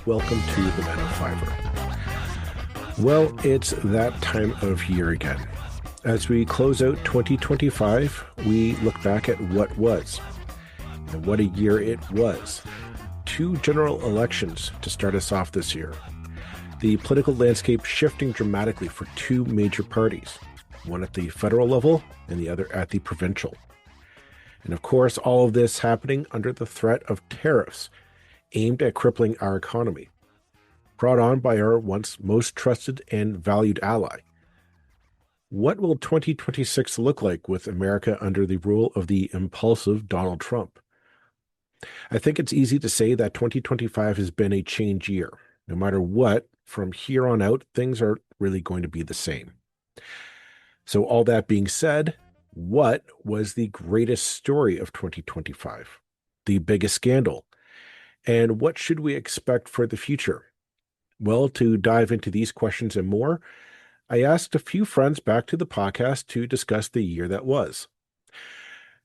welcome to the 905er. Well, it's that time of year again. As we close out 2025, we look back at what was, and what a year it was. 2 general elections to start us off this year. The political landscape shifting dramatically for 2 major parties, one at the federal level and the other at the provincial. And of course, all of this happening under the threat of tariffs aimed at crippling our economy, brought on by our once most trusted and valued ally. What will 2026 look like with America under the rule of the impulsive Donald Trump? I think it's easy to say that 2025 has been a change year. No matter what, from here on out, things are really going to be the same. So all that being said, what was the greatest story of 2025? The biggest scandal? And what should we expect for the future? Well, to dive into these questions and more, I asked a few friends back to the podcast to discuss the year that was.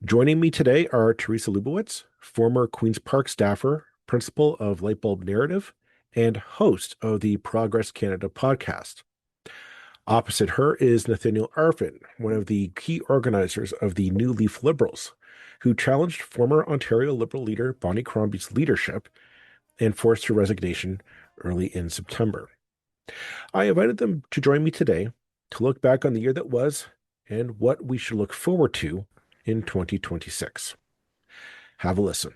Joining me today are Teresa Lubowitz, former Queen's Park staffer, principal of Lightbulb Narrative, and host of the Progress Canada podcast. Opposite her is Nathaniel Arfin, one of the key organizers of the New Leaf Liberals, who challenged former Ontario Liberal leader Bonnie Crombie's leadership and forced her resignation early in September. I invited them to join me today to look back on the year that was and what we should look forward to in 2026. Have a listen.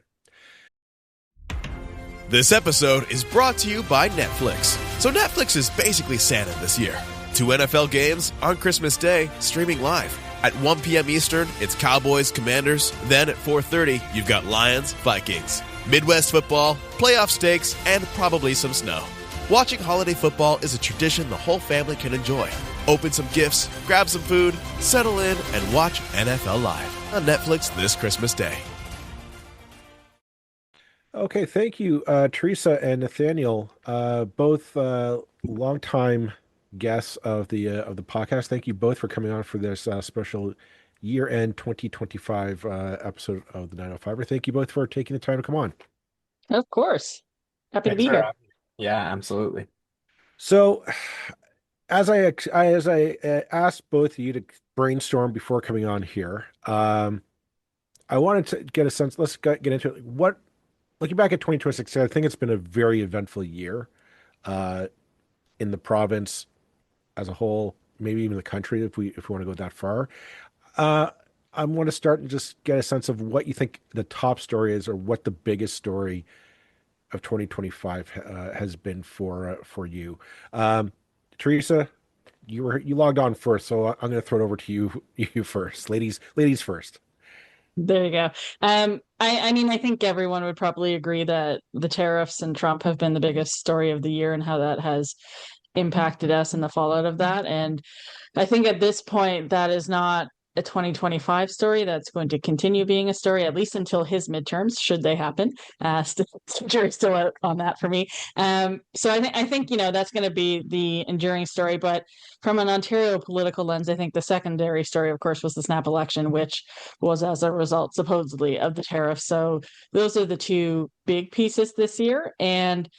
This episode is brought to you by Netflix. So Netflix is basically Santa this year. 2 NFL games on Christmas Day, streaming live. At 1 p.m. Eastern, it's Cowboys, Commanders. Then at 4:30, you've got Lions, Vikings. Midwest football, playoff stakes, and probably some snow. Watching holiday football is a tradition the whole family can enjoy. Open some gifts, grab some food, settle in, and watch NFL Live on Netflix this Christmas Day. Okay, thank you, Teresa and Nathaniel, both longtime guests of the podcast. Thank you both for coming on for this special year-end 2025 episode of the 905er. Thank you both for taking the time to come on. Of course. Happy to Thanks be for here. having me. Yeah, absolutely. So, as I asked both of you to brainstorm before coming on here, I wanted to get a sense. Let's get into it. Looking back at 2026, I think it's been a very eventful year in the province as a whole, maybe even the country, if we want to go that far. I want to start and just get a sense of what you think the top story is, or what the biggest story of 2025 has been for you. Teresa, you logged on first, so I'm going to throw it over to you first. Ladies first. There you go. I mean, I think everyone would probably agree that the tariffs and Trump have been the biggest story of the year and how that has impacted us and the fallout of that. And I think at this point, that is not a 2025 story. That's going to continue being a story, at least until his midterms, should they happen. Jury's still out on that for me. So I think, that's going to be the enduring story. But from an Ontario political lens, I think the secondary story, of course, was the snap election, which was as a result, supposedly, of the tariffs. So those are the 2 big pieces this year. And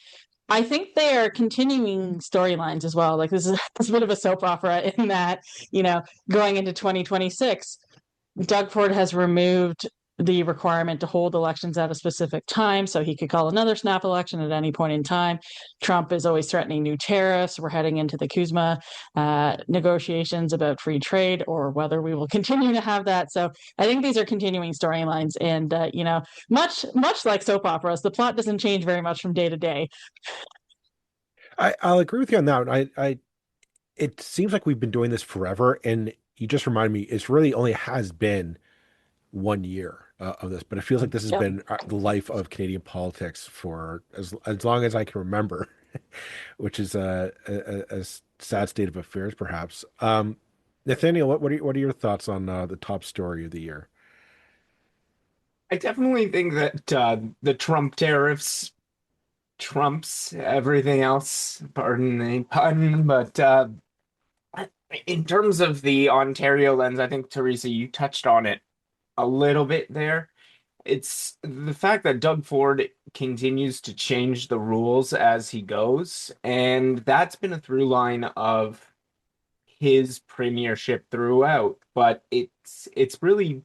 I think they are continuing storylines as well. Like this is a bit of a soap opera in that, going into 2026, Doug Ford has removed the requirement to hold elections at a specific time, so he could call another snap election at any point in time. Trump is always threatening new tariffs. We're heading into the CUSMA negotiations about free trade, or whether we will continue to have that. So I think these are continuing storylines, and much like soap operas, the plot doesn't change very much from day to day. I'll agree with you on that. It seems like we've been doing this forever, and you just remind me, it's really only has been 1 year of this, but it feels like this has been the life of Canadian politics for as long as I can remember, which is a sad state of affairs, perhaps. Nathaniel, what are your thoughts on the top story of the year? I definitely think that the Trump tariffs trumps everything else, pardon the pun, but in terms of the Ontario lens, I think, Teresa, you touched on it a little bit there. It's the fact that Doug Ford continues to change the rules as he goes, and that's been a through line of his premiership throughout. But it's really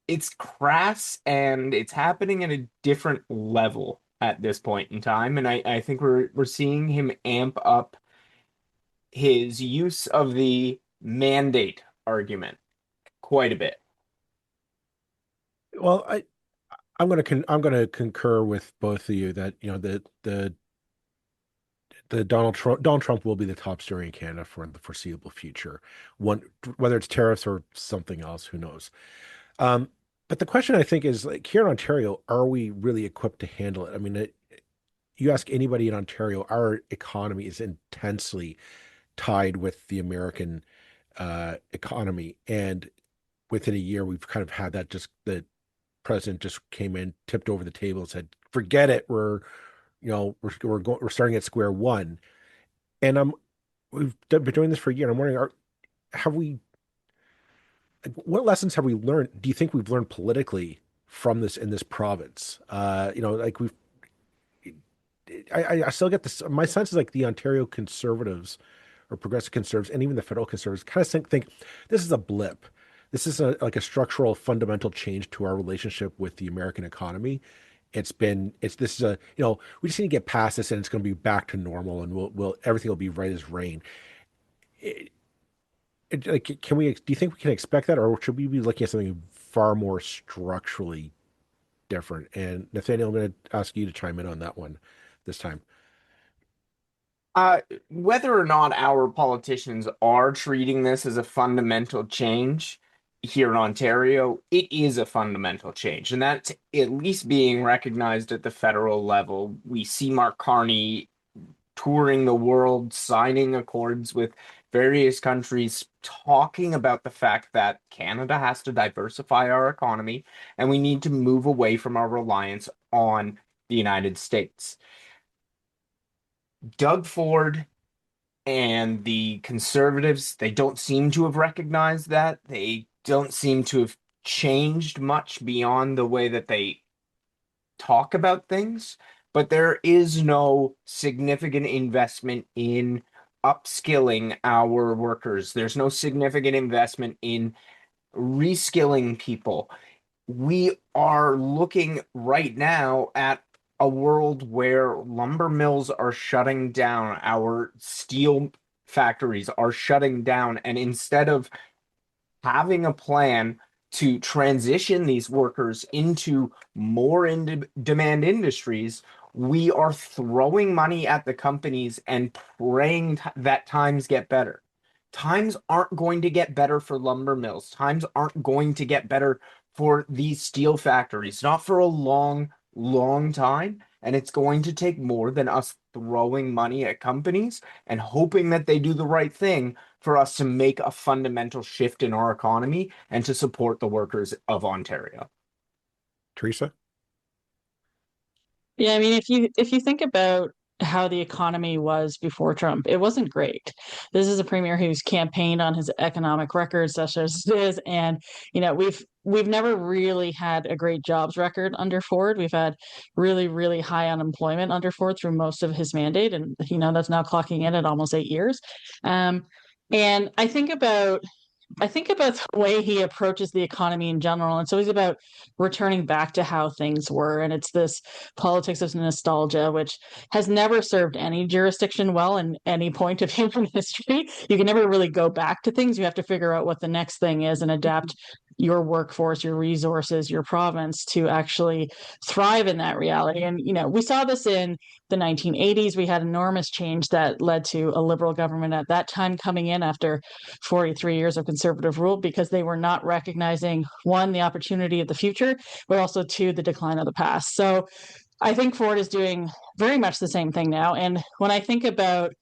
it's crass and it's happening at a different level at this point in time. And I think we're seeing him amp up his use of the mandate argument quite a bit. Well, I'm going to concur with both of you that the Donald Trump will be the top story in Canada for the foreseeable future. One, whether it's tariffs or something else, who knows? Um, but the question I think is, like, here in Ontario, are we really equipped to handle it? I mean, you ask anybody in Ontario, our economy is intensely tied with the American economy, and within a year, we've kind of had that. Just the president just came in, tipped over the table, and said, "Forget it. We're starting at square one." And we've been doing this for a year. And I'm wondering, have we what lessons have we learned? Do you think we've learned politically from this in this province? Like I still get this. My sense is like the Ontario Conservatives or Progressive Conservatives and even the federal Conservatives kind of think this is a blip. This is like a structural, fundamental change to our relationship with the American economy. This is we just need to get past this and it's going to be back to normal and we'll everything will be right as rain. Like, do you think we can expect that, or should we be looking at something far more structurally different? And Nathaniel, I'm going to ask you to chime in on that one this time. Uh, Whether or not our politicians are treating this as a fundamental change here in Ontario, it is a fundamental change, and that's at least being recognized at the federal level. We see Mark Carney touring the world, signing accords with various countries, talking about the fact that Canada has to diversify our economy and we need to move away from our reliance on the United States. Doug Ford and the Conservatives, they don't seem to have recognized that. They don't seem to have changed much beyond the way that they talk about things, but there is no significant investment in upskilling our workers. There's no significant investment in reskilling people. We are looking right now at a world where lumber mills are shutting down, our steel factories are shutting down, and instead of having a plan to transition these workers into more in demand industries, we are throwing money at the companies and praying that times get better. Times aren't going to get better for lumber mills. Times aren't going to get better for these steel factories, not for a long, long time. And it's going to take more than us throwing money at companies and hoping that they do the right thing for us to make a fundamental shift in our economy and to support the workers of Ontario. Teresa? Yeah, I mean, if you think about how the economy was before Trump, it wasn't great. This is a premier who's campaigned on his economic record, such as it is, and we've never really had a great jobs record under Ford. We've had really, really high unemployment under Ford through most of his mandate, and that's now clocking in at almost 8 years. Um, and I think about the way he approaches the economy in general. And so he's about returning back to how things were. And it's this politics of nostalgia, which has never served any jurisdiction well in any point of human history. You can never really go back to things. You have to figure out what the next thing is and adapt your workforce, your resources, your province to actually thrive in that reality. And, we saw this in the 1980s. We had enormous change that led to a liberal government at that time coming in after 43 years of conservative rule because they were not recognizing, one, the opportunity of the future, but also two, the decline of the past. So I think Ford is doing very much the same thing now. And when I think about,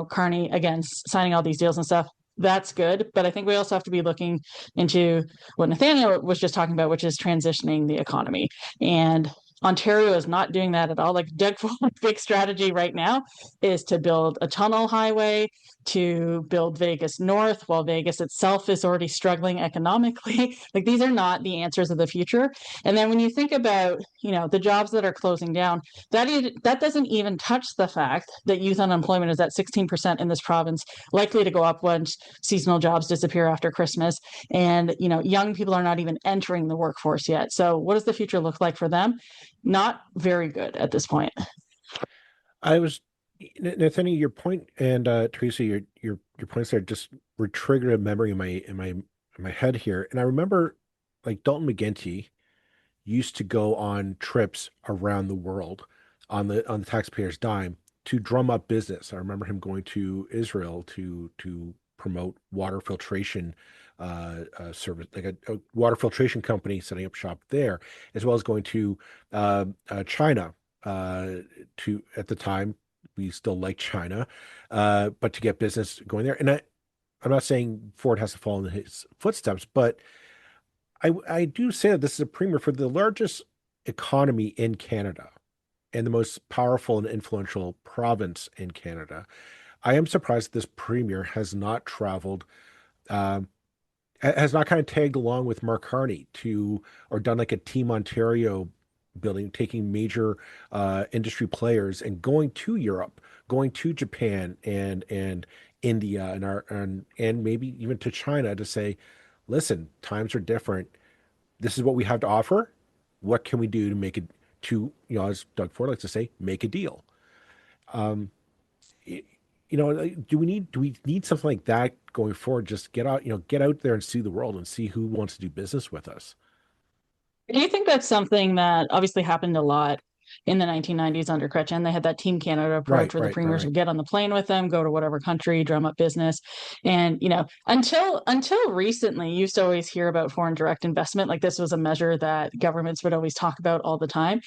Carney, again, signing all these deals and stuff, that's good. But I think we also have to be looking into what Nathaniel was just talking about, which is transitioning the economy. And Ontario is not doing that at all. Like Doug Ford's big strategy right now is to build a tunnel highway to build Vegas North while Vegas itself is already struggling economically. Like these are not the answers of the future. And then when you think about, the jobs that are closing down, that doesn't even touch the fact that youth unemployment is at 16% in this province, likely to go up once seasonal jobs disappear after Christmas. And, young people are not even entering the workforce yet. So what does the future look like for them? Not very good at this point. I was Nathaniel, your point, and Teresa, your points there just were triggered a memory in my head here. And I remember like Dalton McGuinty used to go on trips around the world on the taxpayer's dime to drum up business. I remember him going to Israel to promote water filtration service, like a water filtration company setting up shop there, as well as going to China uh, to at the time we still like China, but to get business going there. And I'm not saying Ford has to follow in his footsteps, but I do say that this is a premier for the largest economy in Canada and the most powerful and influential province in Canada. I am surprised this premier has not traveled, um, has not kind of tagged along with Mark Carney to, or done like a Team Ontario building, taking major industry players and going to Europe, going to Japan and India and maybe even to China to say, listen, times are different. This is what we have to offer. What can we do to make it to, as Doug Ford likes to say, make a deal? Um, do we need something like that going forward? Just get out there and see the world and see who wants to do business with us. Do you think that's something that obviously happened a lot in the 1990s under Chrétien? They had that Team Canada Right, approach where the right, right, premiers right. would get on the plane with them, go to whatever country, drum up business. And, until recently, you used to always hear about foreign direct investment. Like this was a measure that governments would always talk about all the time.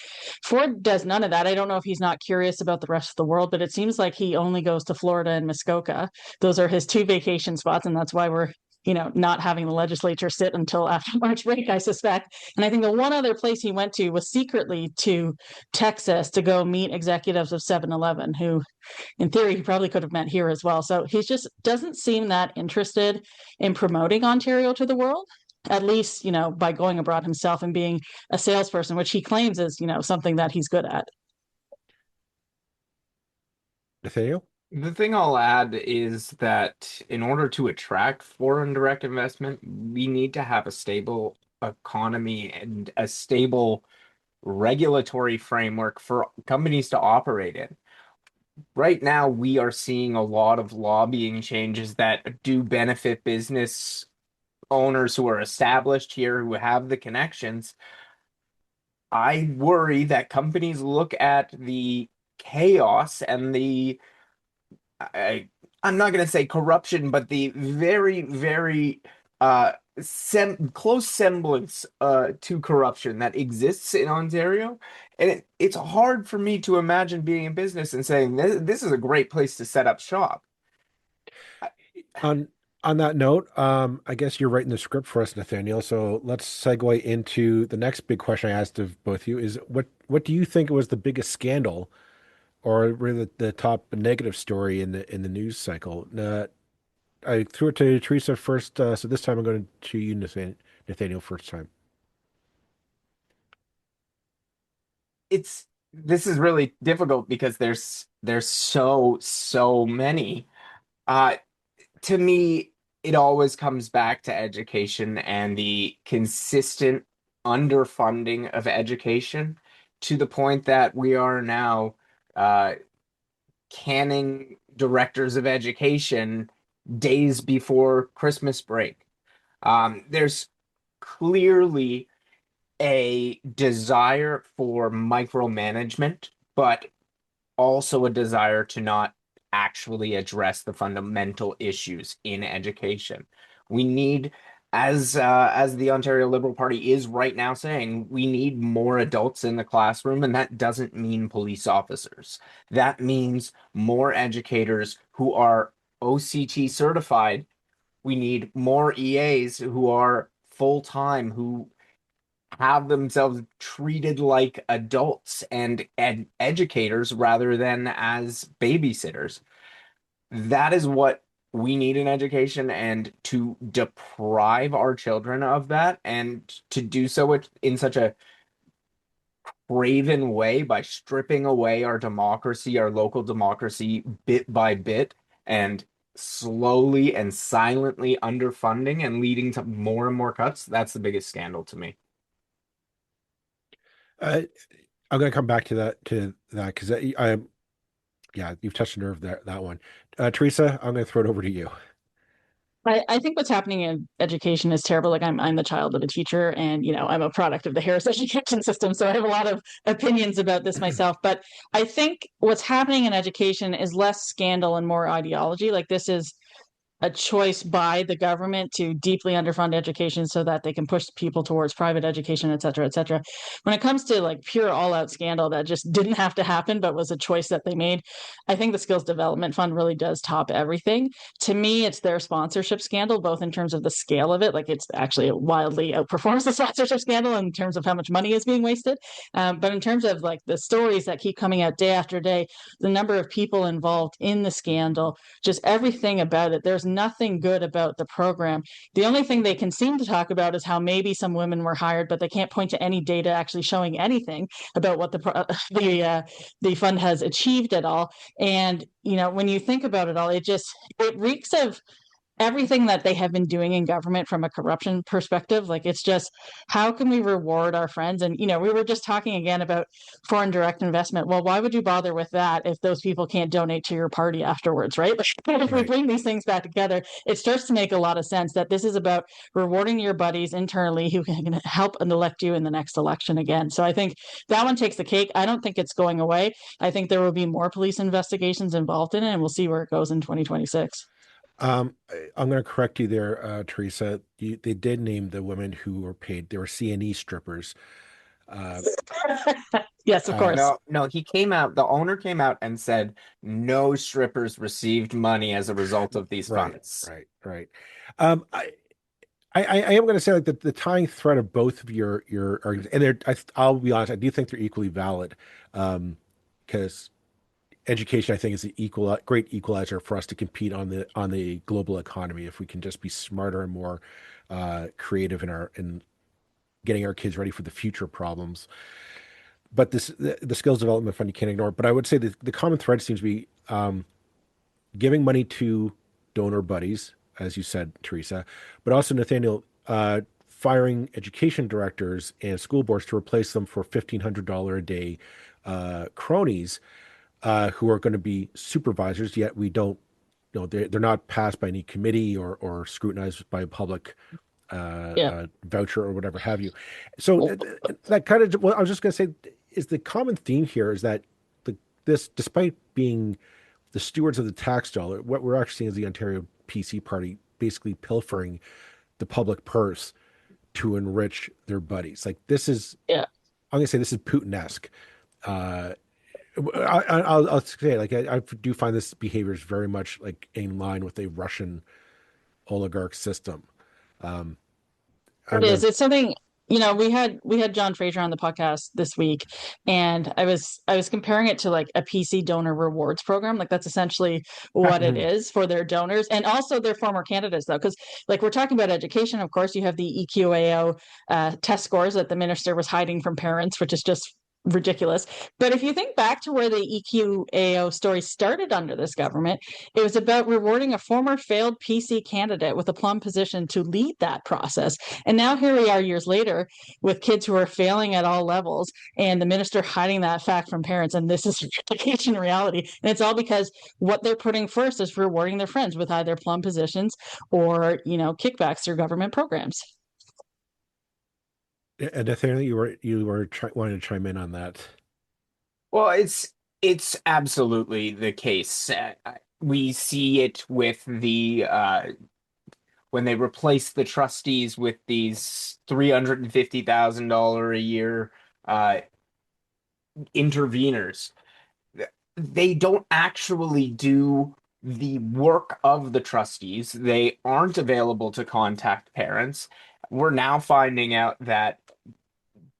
Ford does none of that. I don't know if he's not curious about the rest of the world, but it seems like he only goes to Florida and Muskoka. Those are his two vacation spots, and that's why we're not having the legislature sit until after March break, I suspect. And I think the one other place he went to was secretly to Texas to go meet executives of 7-Eleven, who in theory he probably could have met here as well. So he just doesn't seem that interested in promoting Ontario to the world, at least, by going abroad himself and being a salesperson, which he claims is, something that he's good at. Nathaniel? The thing I'll add is that in order to attract foreign direct investment, we need to have a stable economy and a stable regulatory framework for companies to operate in. Right now, we are seeing a lot of lobbying changes that do benefit business owners who are established here, who have the connections. I worry that companies look at the chaos and I, I'm not going to say corruption, but the very, very close semblance to corruption that exists in Ontario. And it's hard for me to imagine being in business and saying this is a great place to set up shop. On on that note, I guess you're writing the script for us, Nathaniel. So let's segue into the next big question I asked of both of you is what do you think was the biggest scandal or really the top negative story in the news cycle? I threw it to Teresa first, so this time I'm going to you, Nathaniel, first time. This is really difficult because there's so many. Uh, to me, it always comes back to education and the consistent underfunding of education to the point that we are now uh, canning directors of education days before Christmas break. There's clearly a desire for micromanagement, but also a desire to not actually address the fundamental issues in education. We need, as the Ontario Liberal Party is right now saying, we need more adults in the classroom, and that doesn't mean police officers. That means more educators who are OCT certified. We need more EAs who are full-time, who have themselves treated like adults and educators rather than as babysitters. That is what we need an education, and to deprive our children of that and to do so in such a craven way by stripping away our democracy, our local democracy, bit by bit, and slowly and silently underfunding and leading to more and more cuts, that's the biggest scandal to me. Uh, I'm going to come back to that because yeah, you've touched a nerve there, that one. Teresa, I'm going to throw it over to you. I think what's happening in education is terrible. Like I'm the child of a teacher, and I'm a product of the Harris education system, so I have a lot of opinions about this myself. But I think what's happening in education is less scandal and more ideology. Like this is a choice by the government to deeply underfund education so that they can push people towards private education, et cetera, et cetera. When it comes to like pure all out scandal that just didn't have to happen, but was a choice that they made, I think the Skills Development Fund really does top everything. To me, it's their sponsorship scandal, both in terms of the scale of it, like it's actually wildly outperforms the sponsorship scandal in terms of how much money is being wasted. But in terms of like the stories that keep coming out day after day, the number of people involved in the scandal, just everything about it. There's nothing good about the program. The only thing they can seem to talk about is how maybe some women were hired, but they can't point to any data actually showing anything about what the fund has achieved at all. And when you think about it all, it reeks of everything that they have been doing in government from a corruption perspective. Like it's just, how can we reward our friends? And we were just talking again about foreign direct investment. Well, why would you bother with that if those people can't donate to your party afterwards, right? Like, if we Right. bring these things back together, it starts to make a lot of sense that this is about rewarding your buddies internally who can help and elect you in the next election again. So I think that one takes the cake. I don't think it's going away. I think there will be more police investigations involved in it, and we'll see where it goes in 2026. I'm going to correct you there, Teresa. They did name the women who were paid. They were C&E strippers. Uh, Yes, of uh, course. No, no, the owner came out and said no strippers received money as a result of these right, funds. right. Um, I, I am going to say like the tying thread of both of your arguments, and I'll be honest, I do think they're equally valid, because education I think is great equalizer for us to compete on the global economy if we can just be smarter and more creative in getting our kids ready for the future problems. But the skills development fund you can't ignore. But I would say the common thread seems to be giving money to donor buddies, as you said, Teresa, but also Nathaniel, firing education directors and school boards to replace them for $1,500 a day cronies, who are going to be supervisors. Yet we don't, they're not passed by any committee or scrutinized by a public Yeah. voucher or whatever have you. So that kind of, well, I was just going to say, is the common theme here is that this, despite being the stewards of the tax dollar, what we're actually seeing is the Ontario PC party basically pilfering the public purse to enrich their buddies. Like this is, Yeah. I'm going to say this is Putin-esque. Uh, I'll say like I do find this behavior is very much like in line with a Russian oligarch system. Um, It I'm is. gonna It's something, we had John Fraser on the podcast this week, and I was comparing it to like a PC donor rewards program. Like that's essentially what it is for their donors and also their former candidates though. Because like we're talking about education, of course, you have the EQAO test scores that the minister was hiding from parents, which is just ridiculous. But if you think back to where the EQAO story started under this government, it was about rewarding a former failed PC candidate with a plum position to lead that process. And now here we are years later with kids who are failing at all levels and the minister hiding that fact from parents. And this is education reality. And it's all because what they're putting first is rewarding their friends with either plum positions or, kickbacks through government programs. and Nathaniel, you were wanting to chime in on that. Well, it's absolutely the case. We see it with the when they replace the trustees with these $350,000 a year uh, interveners. They don't actually do the work of the trustees. They aren't available to contact parents. We're now finding out that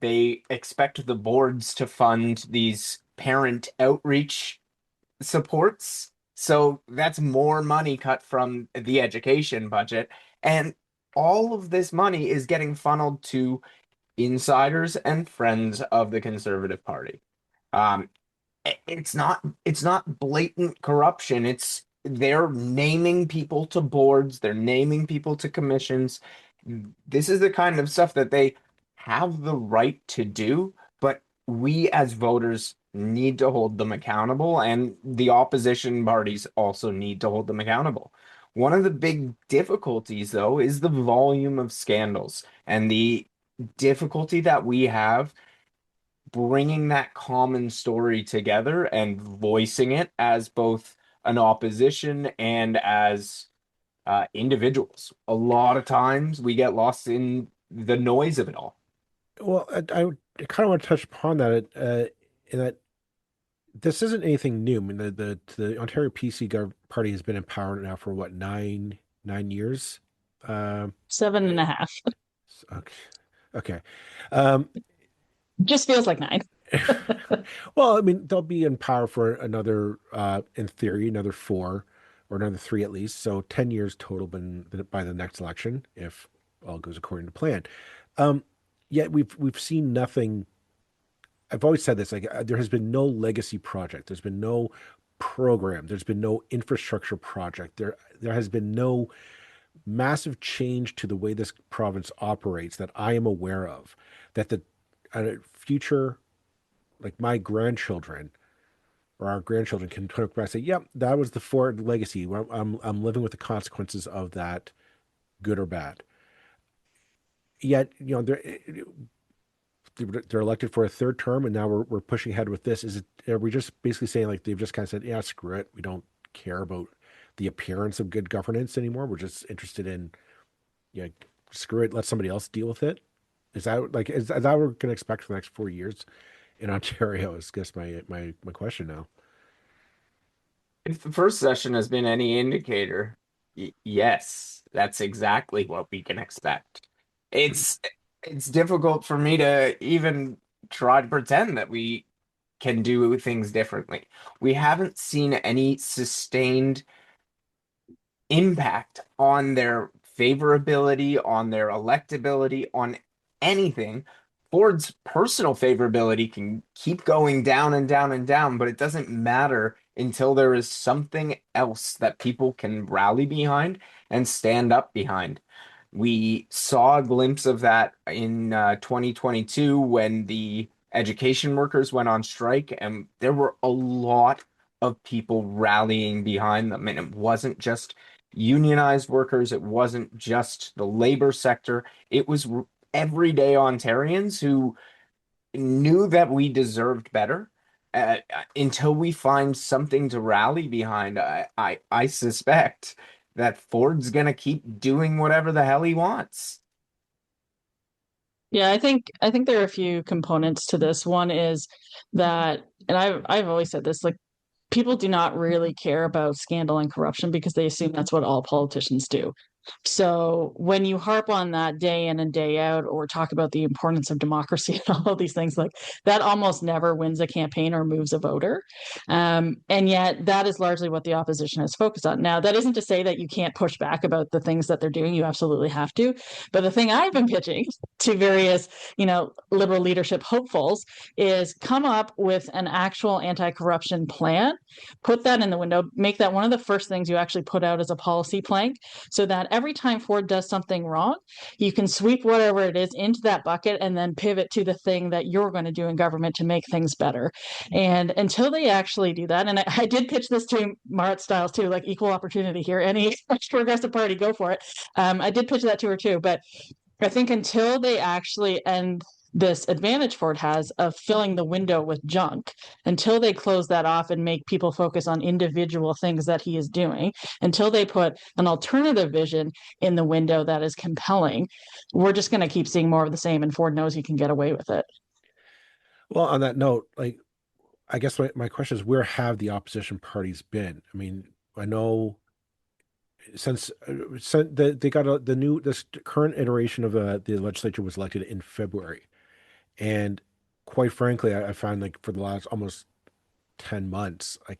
they expect the boards to fund these parent outreach supports. So that's more money cut from the education budget. And all of this money is getting funneled to insiders and friends of the Conservative Party. Um, it's not blatant corruption. It's they're naming people to boards, they're naming people to commissions. This is the kind of stuff that they have the right to do, but we as voters need to hold them accountable, and the opposition parties also need to hold them accountable. One of the big difficulties, though, is the volume of scandals and the difficulty that we have bringing that common story together and voicing it as both an opposition and as individuals. A lot of times we get lost in the noise of it all. Well, I kind of want to touch upon that, in that this isn't anything new. I mean, the Ontario PC party has been in power now for what, nine years? Um, 7.5. okay. Okay. Um, Just feels like 9. well, I mean, they'll be in power for another, in theory, another four or another three at least. So 10 years total by the next election, if all goes according to plan. Um, Yet we've seen nothing. I've always said this, like there has been no legacy project. There's been no program. There's been no infrastructure project. There has been no massive change to the way this province operates that I am aware of. That the future, like my grandchildren or our grandchildren, can look back and say, "Yep, that was the Ford legacy. Well, I'm living with the consequences of that, good or bad." Yet, they're elected for a third term, and now we're pushing ahead with this. Are we just basically saying, like, they've just kind of said, yeah, screw it, we don't care about the appearance of good governance anymore. We're just interested in, yeah, screw it, let somebody else deal with it. Is that what we're going to expect for the next 4 years in Ontario? Is guess my question now. If the first session has been any indicator, yes, that's exactly what we can expect. It's it's difficult for me to even try to pretend that we can do things differently. We haven't seen any sustained impact on their favorability, on their electability, on anything. Ford's personal favorability can keep going down and down and down, but it doesn't matter until there is something else that people can rally behind and stand up behind. We saw a glimpse of that in 2022 when the education workers went on strike, and there were a lot of people rallying behind them. And it wasn't just unionized workers, it wasn't just the labor sector, it was everyday Ontarians who knew that we deserved better. Until we find something to rally behind, I suspect that Ford's gonna keep doing whatever the hell he wants. Yeah, I think there are a few components to this. One is that, and I've always said this, like people do not really care about scandal and corruption because they assume that's what all politicians do. So when you harp on that day in and day out, or talk about the importance of democracy and all of these things, like that almost never wins a campaign or moves a voter. And yet that is largely what the opposition has focused on. Now, that isn't to say that you can't push back about the things that they're doing. You absolutely have to. But the thing I've been pitching to various, liberal leadership hopefuls is come up with an actual anti-corruption plan, put that in the window, make that one of the first things you actually put out as a policy plank, so that every time Ford does something wrong, you can sweep whatever it is into that bucket and then pivot to the thing that you're going to do in government to make things better. And until they actually do that, and I did pitch this to Marit Stiles too, like equal opportunity here, any progressive party, go for it. I did pitch that to her too, but I think until they actually end this advantage Ford has of filling the window with junk, until they close that off and make people focus on individual things that he is doing, until they put an alternative vision in the window that is compelling, we're just going to keep seeing more of the same. And Ford knows he can get away with it. Well, on that note, like, I guess my question is, where have the opposition parties been? I mean, I know since they got this current iteration of the legislature was elected in February, and quite frankly, I found, like, for the last almost 10 months, like,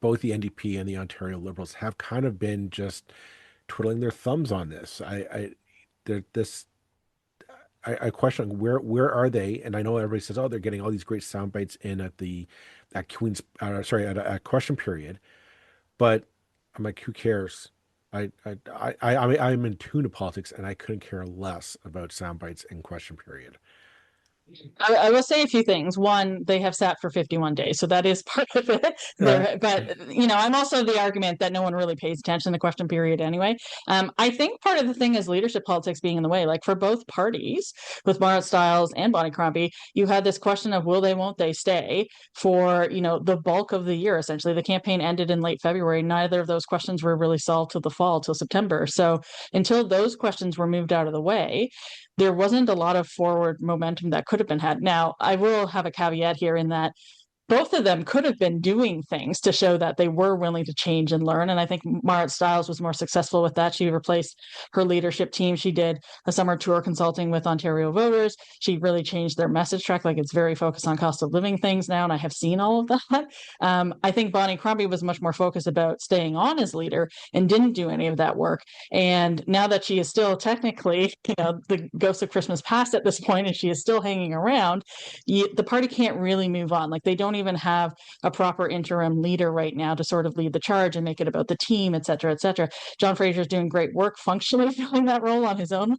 both the NDP and the Ontario Liberals have kind of been just twiddling their thumbs on this. This I question where are they? And I know everybody says, oh, they're getting all these great sound bites in at Queen's at question period, but I'm like, who cares? I'm in tune to politics, and I couldn't care less about sound bites in question period. I will say a few things. One, they have sat for 51 days, so that is part of it. But I'm also the argument that no one really pays attention to the question period anyway. I think part of the thing is leadership politics being in the way. Like for both parties, with Marit Stiles and Bonnie Crombie, you had this question of will they, won't they stay for the bulk of the year. Essentially, the campaign ended in late February. Neither of those questions were really solved till the fall, till September. So until those questions were moved out of the way, there wasn't a lot of forward momentum that could have been had. Now, I will have a caveat here in that both of them could have been doing things to show that they were willing to change and learn. And I think Marit Stiles was more successful with that. She replaced her leadership team. She did a summer tour consulting with Ontario voters. She really changed their message track. Like it's very focused on cost of living things now. And I have seen all of that. I think Bonnie Crombie was much more focused about staying on as leader and didn't do any of that work. And now that she is still technically, the ghost of Christmas past at this point, and she is still hanging around, the party can't really move on. Like they don't even have a proper interim leader right now to sort of lead the charge and make it about the team, et cetera, et cetera. John Fraser is doing great work functionally filling that role on his own.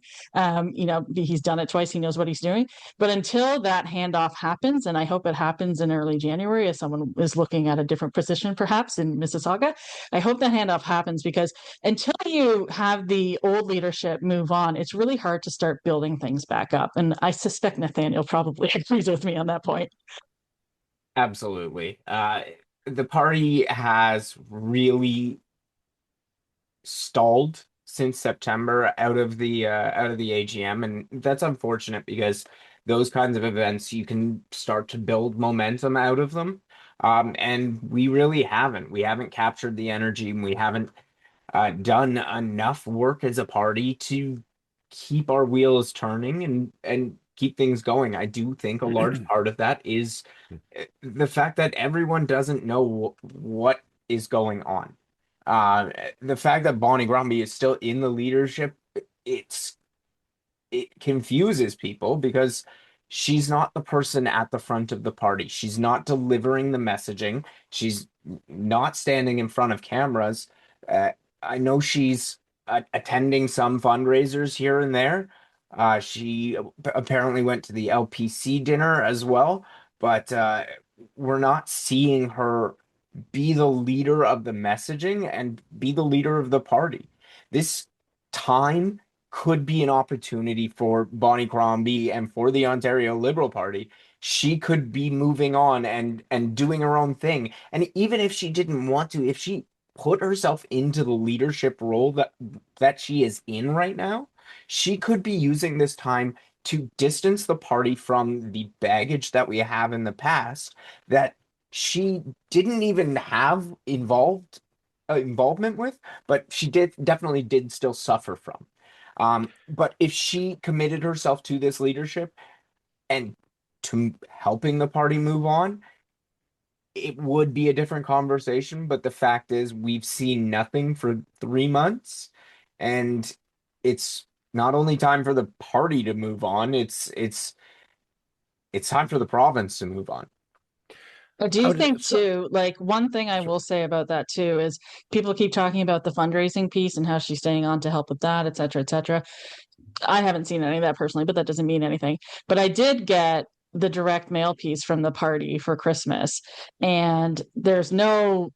He's done it twice. He knows what he's doing. But until that handoff happens, and I hope it happens in early January as someone is looking at a different position perhaps in Mississauga, I hope that handoff happens because until you have the old leadership move on, it's really hard to start building things back up. And I suspect Nathaniel probably agrees with me on that point. Absolutely. The party has really stalled since September out of the AGM, and that's unfortunate because those kinds of events you can start to build momentum out of them. And we really haven't. We haven't captured the energy, and we haven't done enough work as a party to keep our wheels turning and keep things going. I do think a large part of that is the fact that everyone doesn't know what is going on. The fact that Bonnie Crombie is still in the leadership, it confuses people because she's not the person at the front of the party. She's not delivering the messaging. She's not standing in front of cameras. I know she's attending some fundraisers here and there. She apparently went to the LPC dinner as well, but we're not seeing her be the leader of the messaging and be the leader of the party. This time could be an opportunity for Bonnie Crombie and for the Ontario Liberal Party. She could be moving on and doing her own thing. And even if she didn't want to, if she put herself into the leadership role that she is in right now, she could be using this time to distance the party from the baggage that we have in the past that she didn't even have involvement with, but she definitely did still suffer from. But if she committed herself to this leadership and to helping the party move on, it would be a different conversation. But the fact is, we've seen nothing for 3 months, and it's not only time for the party to move on, it's time for the province to move on. I do think too, like one thing I will say about that too is people keep talking about the fundraising piece and how she's staying on to help with that, et cetera, et cetera. I haven't seen any of that personally, but that doesn't mean anything. But I did get the direct mail piece from the party for Christmas, and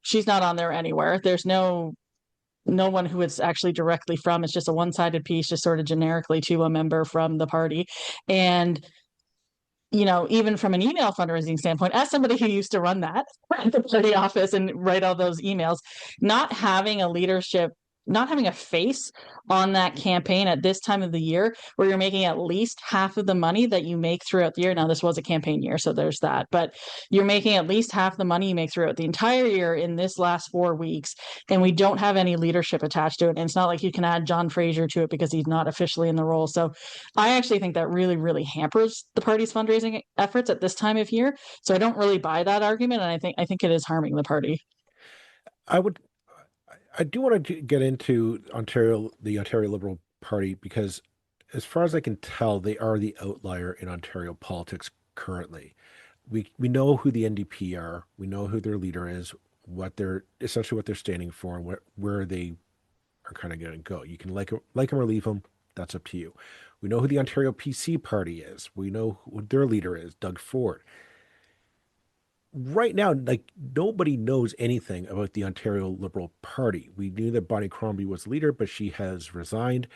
she's not on there anywhere. There's no one who it's actually directly from. It's just a one-sided piece, just sort of generically to a member from the party. And even from an email fundraising standpoint, as somebody who used to run that at the party office and write all those emails, not having a face on that campaign at this time of the year where you're making at least half of the money that you make throughout the year. Now, this was a campaign year, so there's that, but you're making at least half the money you make throughout the entire year in this last 4 weeks, and we don't have any leadership attached to it. And it's not like you can add John Fraser to it because he's not officially in the role. So I actually think that really, really hampers the party's fundraising efforts at this time of year. So I don't really buy that argument, and I think it is harming the party. I do want to get into the Ontario Liberal Party, because as far as I can tell, they are the outlier in Ontario politics currently. We know who the NDP are. We know who their leader is, what they're standing for, and where they are kind of going to go. You can like them or leave them. That's up to you. We know who the Ontario PC party is. We know who their leader is, Doug Ford. Right now, like, nobody knows anything about the Ontario Liberal Party. We knew that Bonnie Crombie was leader, but she has resigned.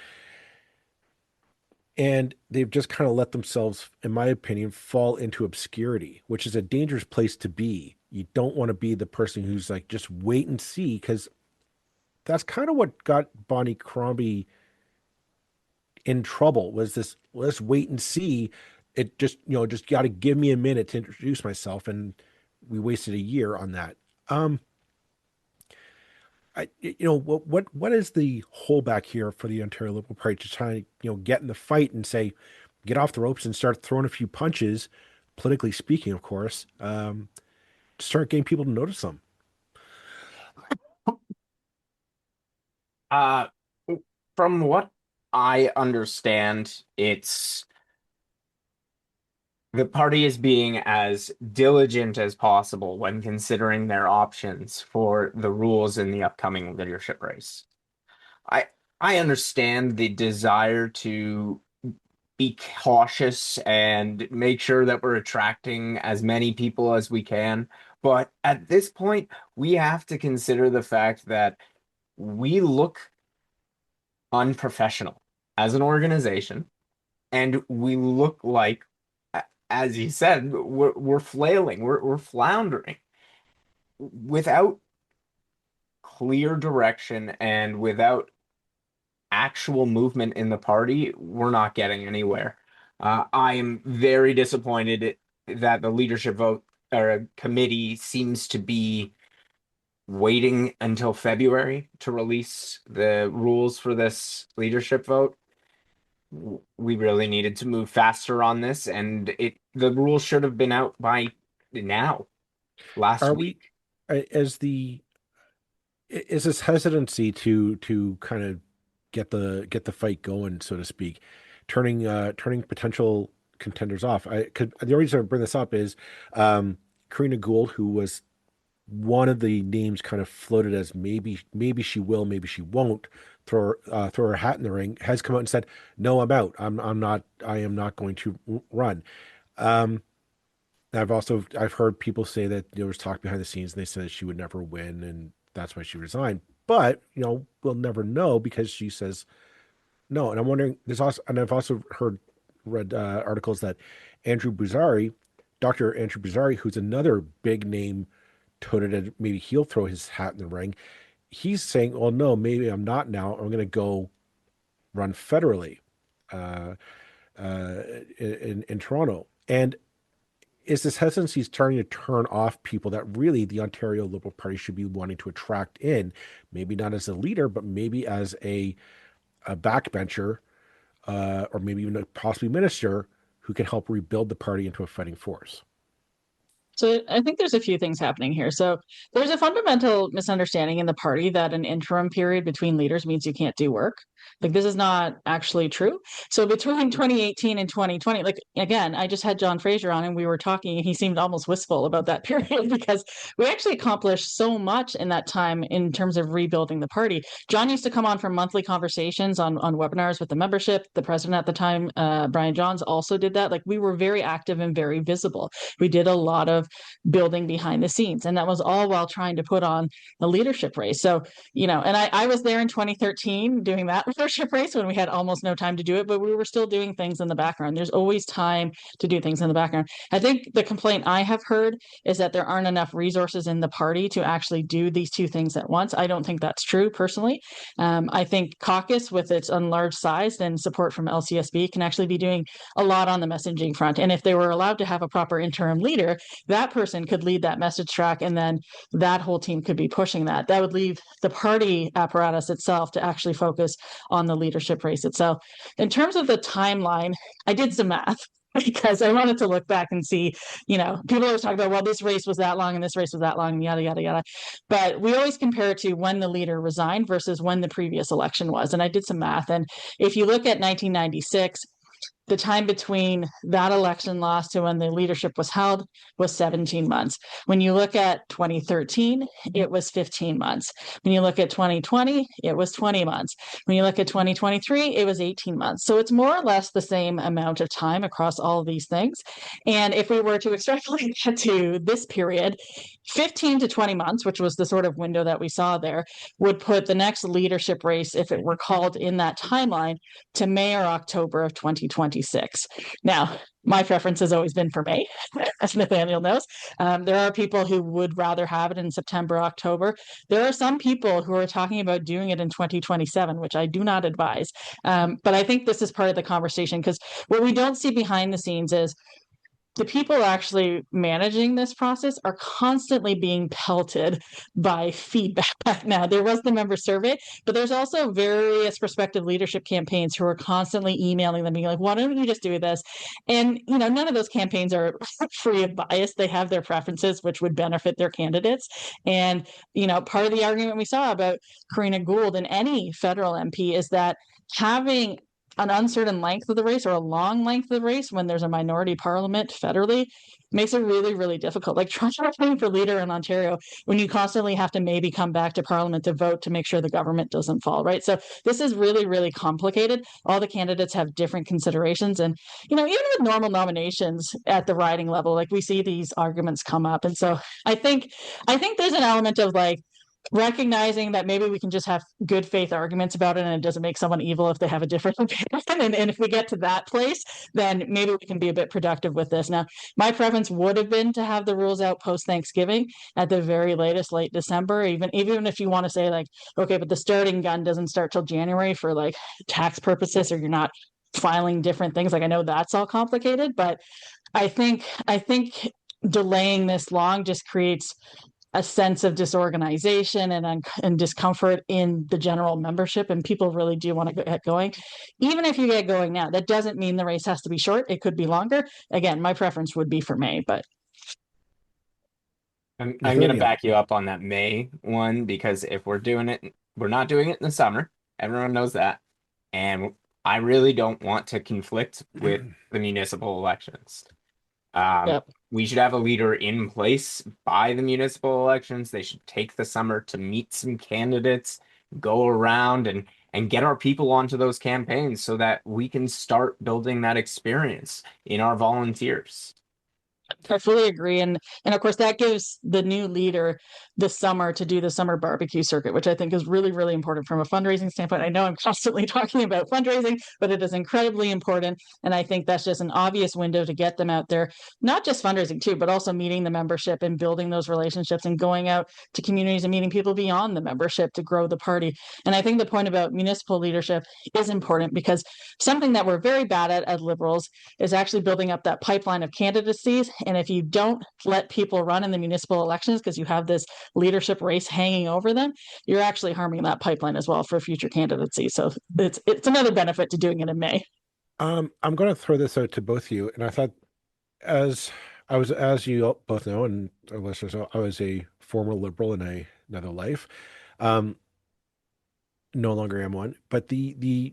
And they've just kind of let themselves, in my opinion, fall into obscurity, which is a dangerous place to be. You don't want to be the person who's like, just wait and see, because that's kind of what got Bonnie Crombie in trouble, was this, let's wait and see. It just, just got to give me a minute to introduce myself. And we wasted a year on that. Um, what is the holdback here for the Ontario Liberal Party to try to, get in the fight and say, get off the ropes and start throwing a few punches, politically speaking, of course, to start getting people to notice them? Uh, from what I understand, it's the party is being as diligent as possible when considering their options for the rules in the upcoming leadership race. I I understand the desire to be cautious and make sure that we're attracting as many people as we can, but at this point, we have to consider the fact that we look unprofessional as an organization, and we look like, as you said, we're flailing, we're floundering without clear direction and without actual movement in the party. We're not getting anywhere. I am very disappointed that the leadership vote or committee seems to be waiting until February to release the rules for this leadership vote. We really needed to move faster on this, and the rules should have been out by now, last Are we, week. as the, is this hesitancy to kind of get the fight going, so to speak, turning potential contenders off? The reason I bring this up is, Karina Gould, who was one of the names kind of floated as maybe she will, maybe she won't throw her hat in the ring, has come out and said, no, I'm out. I am not going to run. Um, I've heard people say that there was talk behind the scenes and they said that she would never win and that's why she resigned. But, we'll never know because she says no. And I'm wondering, and I've also read articles that Andrew Buzari, Dr. Andrew Buzari, who's another big name toted, and maybe he'll throw his hat in the ring. He's saying, well, no, maybe I'm not now. I'm going to go run federally uh, in Toronto. And is this hesitancy starting to turn off people that really the Ontario Liberal Party should be wanting to attract in, maybe not as a leader, but maybe as a backbencher, or maybe even a possibly minister who can help rebuild the party into a fighting force? So I think there's a few things happening here. So there's a fundamental misunderstanding in the party that an interim period between leaders means you can't do work. Like this is not actually true. So between 2018 and 2020, like again, I just had John Fraser on and we were talking and he seemed almost wistful about that period because we actually accomplished so much in that time in terms of rebuilding the party. John used to come on for monthly conversations on webinars with the membership. The president at the time, Brian Johns, also did that. Like we were very active and very visible. We did a lot of building behind the scenes. And that was all while trying to put on a leadership race. So, and I was there in 2013 doing that leadership race when we had almost no time to do it, but we were still doing things in the background. There's always time to do things in the background. I think the complaint I have heard is that there aren't enough resources in the party to actually do these two things at once. I don't think that's true personally. I think caucus, with its enlarged size and support from LCSB, can actually be doing a lot on the messaging front. And if they were allowed to have a proper interim leader, that person could lead that message track and then that whole team could be pushing that. That would leave the party apparatus itself to actually focus on the leadership race itself. In terms of the timeline, I did some math. because I wanted to look back and see, people always talk about, well, this race was that long and this race was that long, and yada, yada, yada. But we always compare it to when the leader resigned versus when the previous election was. And I did some math. And if you look at 1996, the time between that election loss to when the leadership was held was 17 months. When you look at 2013, it was 15 months. When you look at 2020, it was 20 months. When you look at 2023, it was 18 months. So it's more or less the same amount of time across all of these things. And if we were to extrapolate that to this period, 15 to 20 months, which was the sort of window that we saw there, would put the next leadership race, if it were called in that timeline, to May or October of 2026. Now, my preference has always been for May, as Nathaniel knows. There are people who would rather have it in September, October. There are some people who are talking about doing it in 2027, which I do not advise. But I think this is part of the conversation, because what we don't see behind the scenes is the people actually managing this process are constantly being pelted by feedback. Now, there was the member survey, but there's also various prospective leadership campaigns who are constantly emailing them, being like, why don't you just do this? And, none of those campaigns are free of bias. They have their preferences, which would benefit their candidates. And, part of the argument we saw about Karina Gould and any federal MP is that having an uncertain length of the race or a long length of the race when there's a minority parliament federally makes it really, really difficult. Like trying for leader in Ontario when you constantly have to maybe come back to parliament to vote to make sure the government doesn't fall, right? So this is really, really complicated. All the candidates have different considerations. And, even with normal nominations at the riding level, like we see these arguments come up. And so I think there's an element of like, recognizing that maybe we can just have good faith arguments about it and it doesn't make someone evil if they have a different opinion. And if we get to that place, then maybe we can be a bit productive with this. Now, my preference would have been to have the rules out post Thanksgiving at the very latest, late December, even if you want to say like, okay, but the starting gun doesn't start till January for like tax purposes, or you're not filing different things. Like I know that's all complicated, but I think delaying this long just creates a sense of disorganization and discomfort in the general membership, and people really do want to get going. Even if you get going now, that doesn't mean the race has to be short. It could be longer. Again, my preference would be for May, but I'm going to back you up on that May one, because if we're not doing it in the summer. Everyone knows that. And I really don't want to conflict with the municipal elections. yep. We should have a leader in place by the municipal elections. They should take the summer to meet some candidates, go around and get our people onto those campaigns so that we can start building that experience in our volunteers. I fully agree. And of course that gives the new leader the summer to do the summer barbecue circuit, which I think is really, really important from a fundraising standpoint. I know I'm constantly talking about fundraising, but it is incredibly important. And I think that's just an obvious window to get them out there, not just fundraising too, but also meeting the membership and building those relationships and going out to communities and meeting people beyond the membership to grow the party. And I think the point about municipal leadership is important, because something that we're very bad at as Liberals is actually building up that pipeline of candidacies. And if you don't let people run in the municipal elections because you have this leadership race hanging over them, you're actually harming that pipeline as well for future candidacy. So it's another benefit to doing it in May. I'm going to throw this out to both of you, and I thought, as you both know, and our listeners know, I was a former Liberal in another life. No longer am one, but the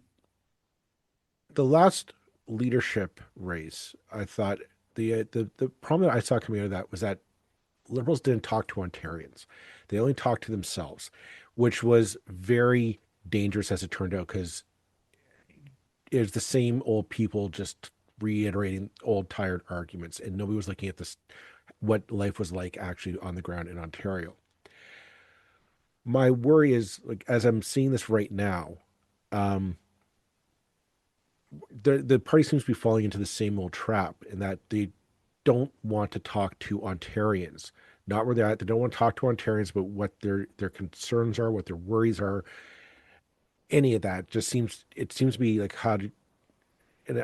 last leadership race, I thought the problem that I saw coming out of that was that Liberals didn't talk to Ontarians. They only talked to themselves, which was very dangerous as it turned out, because it was the same old people just reiterating old tired arguments, and nobody was looking at this, what life was like actually on the ground in Ontario. My worry is, like, as I'm seeing this right now, the party seems to be falling into the same old trap, in that they don't want to talk to Ontarians, not where they're at. They don't want to talk to Ontarians about what their concerns are, what their worries are. Any of that just seems to be like, and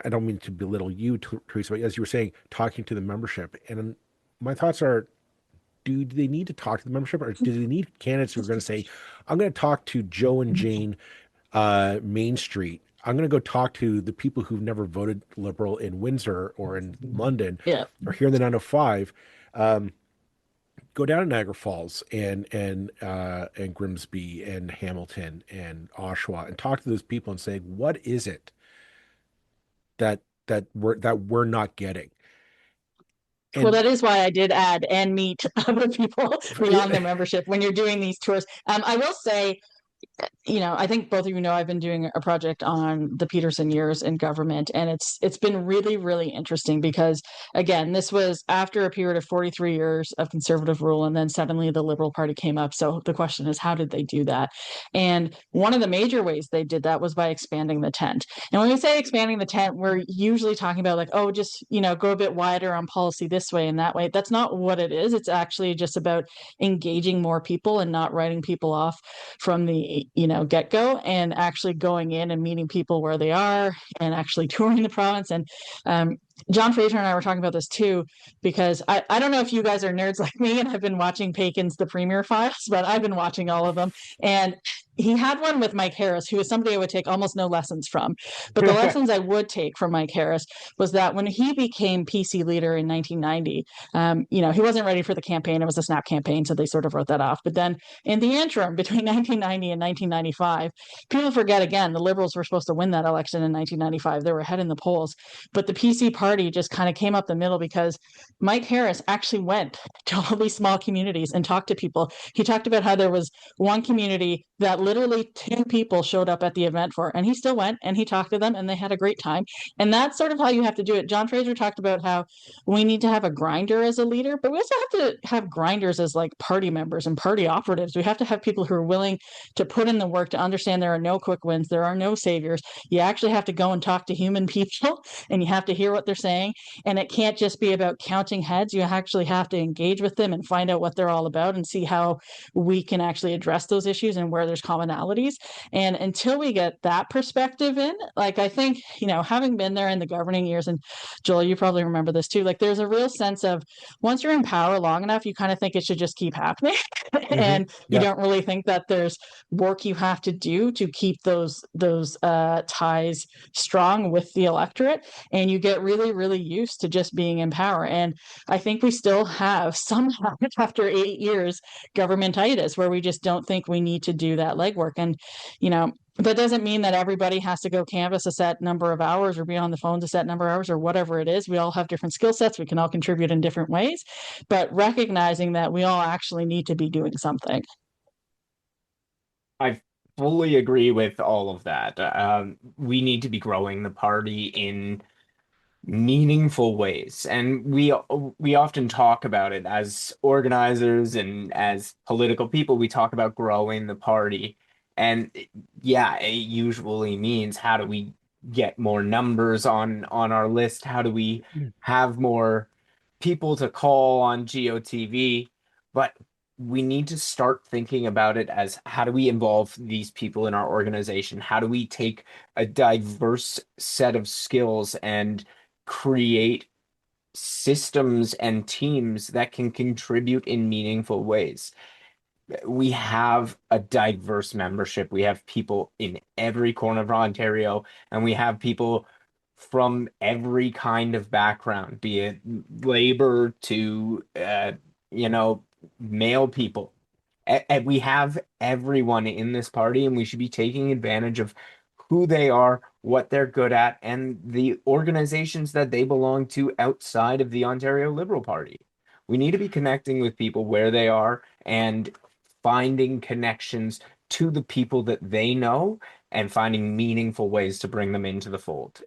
I don't mean to belittle you, Teresa, but as you were saying, talking to the membership. And my thoughts are, do they need to talk to the membership, or do they need candidates who are going to say, I'm going to talk to Joe and Jane, Main Street, I'm going to go talk to the people who've never voted Liberal in Windsor or in London Yeah. or here in the 905. Go down to Niagara Falls and Grimsby and Hamilton and Oshawa and talk to those people and say, what is it that we're not getting? Well, And that is why I did add and meet other people beyond the membership when you're doing these tours. I will say, I think both of you know I've been doing a project on the Peterson years in government, and it's been really, really interesting because again, this was after a period of 43 years of conservative rule, and then suddenly the Liberal Party came up. So the question is, how did they do that? And one of the major ways they did that was by expanding the tent. And when we say expanding the tent, we're usually talking about like, oh, just go a bit wider on policy this way and that way. That's not what it is. It's actually just about engaging more people and not writing people off from the get go, and actually going in and meeting people where they are and actually touring the province. And John Fraser and I were talking about this too, because I don't know if you guys are nerds like me and have been watching Pakin's The Premier Files, but I've been watching all of them. And he had one with Mike Harris, who is somebody I would take almost no lessons from. But the lessons I would take from Mike Harris was that when he became PC leader in 1990, he wasn't ready for the campaign. It was a snap campaign, so they sort of wrote that off. But then in the interim, between 1990 and 1995, people forget again, the Liberals were supposed to win that election in 1995. They were ahead in the polls. But the PC party just kind of came up the middle because Mike Harris actually went to all these small communities and talked to people. He talked about how there was one community that literally 2 people showed up at the event for, and he still went and he talked to them and they had a great time. And that's sort of how you have to do it. John Fraser talked about how we need to have a grinder as a leader, but we also have to have grinders as like party members and party operatives. We have to have people who are willing to put in the work to understand there are no quick wins, there are no saviors. You actually have to go and talk to human people and you have to hear what they're saying. And it can't just be about counting heads. You actually have to engage with them and find out what they're all about and see how we can actually address those issues and where there's commonalities. And until we get that perspective in, like, I think, having been there in the governing years, and Joel, you probably remember this too, like there's a real sense of once you're in power long enough, you kind of think it should just keep happening. And you yeah, don't really think that there's work you have to do to keep those ties strong with the electorate. And you get really, really used to just being in power. And I think we still have somehow after 8 years governmentitis where we just don't think we need to do that legwork. And that doesn't mean that everybody has to go canvass a set number of hours or be on the phone a set number of hours or whatever it is. We all have different skill sets. We can all contribute in different ways, but recognizing that we all actually need to be doing something. I fully agree with all of that. We need to be growing the party in meaningful ways, and we often talk about it as organizers and as political people. We talk about growing the party, and yeah, it usually means how do we get more numbers on our list? How do we have more people to call on GOTV? But we need to start thinking about it as how do we involve these people in our organization? How do we take a diverse set of skills and create systems and teams that can contribute in meaningful ways? We have a diverse membership. We have people in every corner of Ontario, and we have people from every kind of background, be it labor to male people. And we have everyone in this party, and we should be taking advantage of who they are, what they're good at, and the organizations that they belong to outside of the Ontario Liberal Party. We need to be connecting with people where they are and finding connections to the people that they know and finding meaningful ways to bring them into the fold.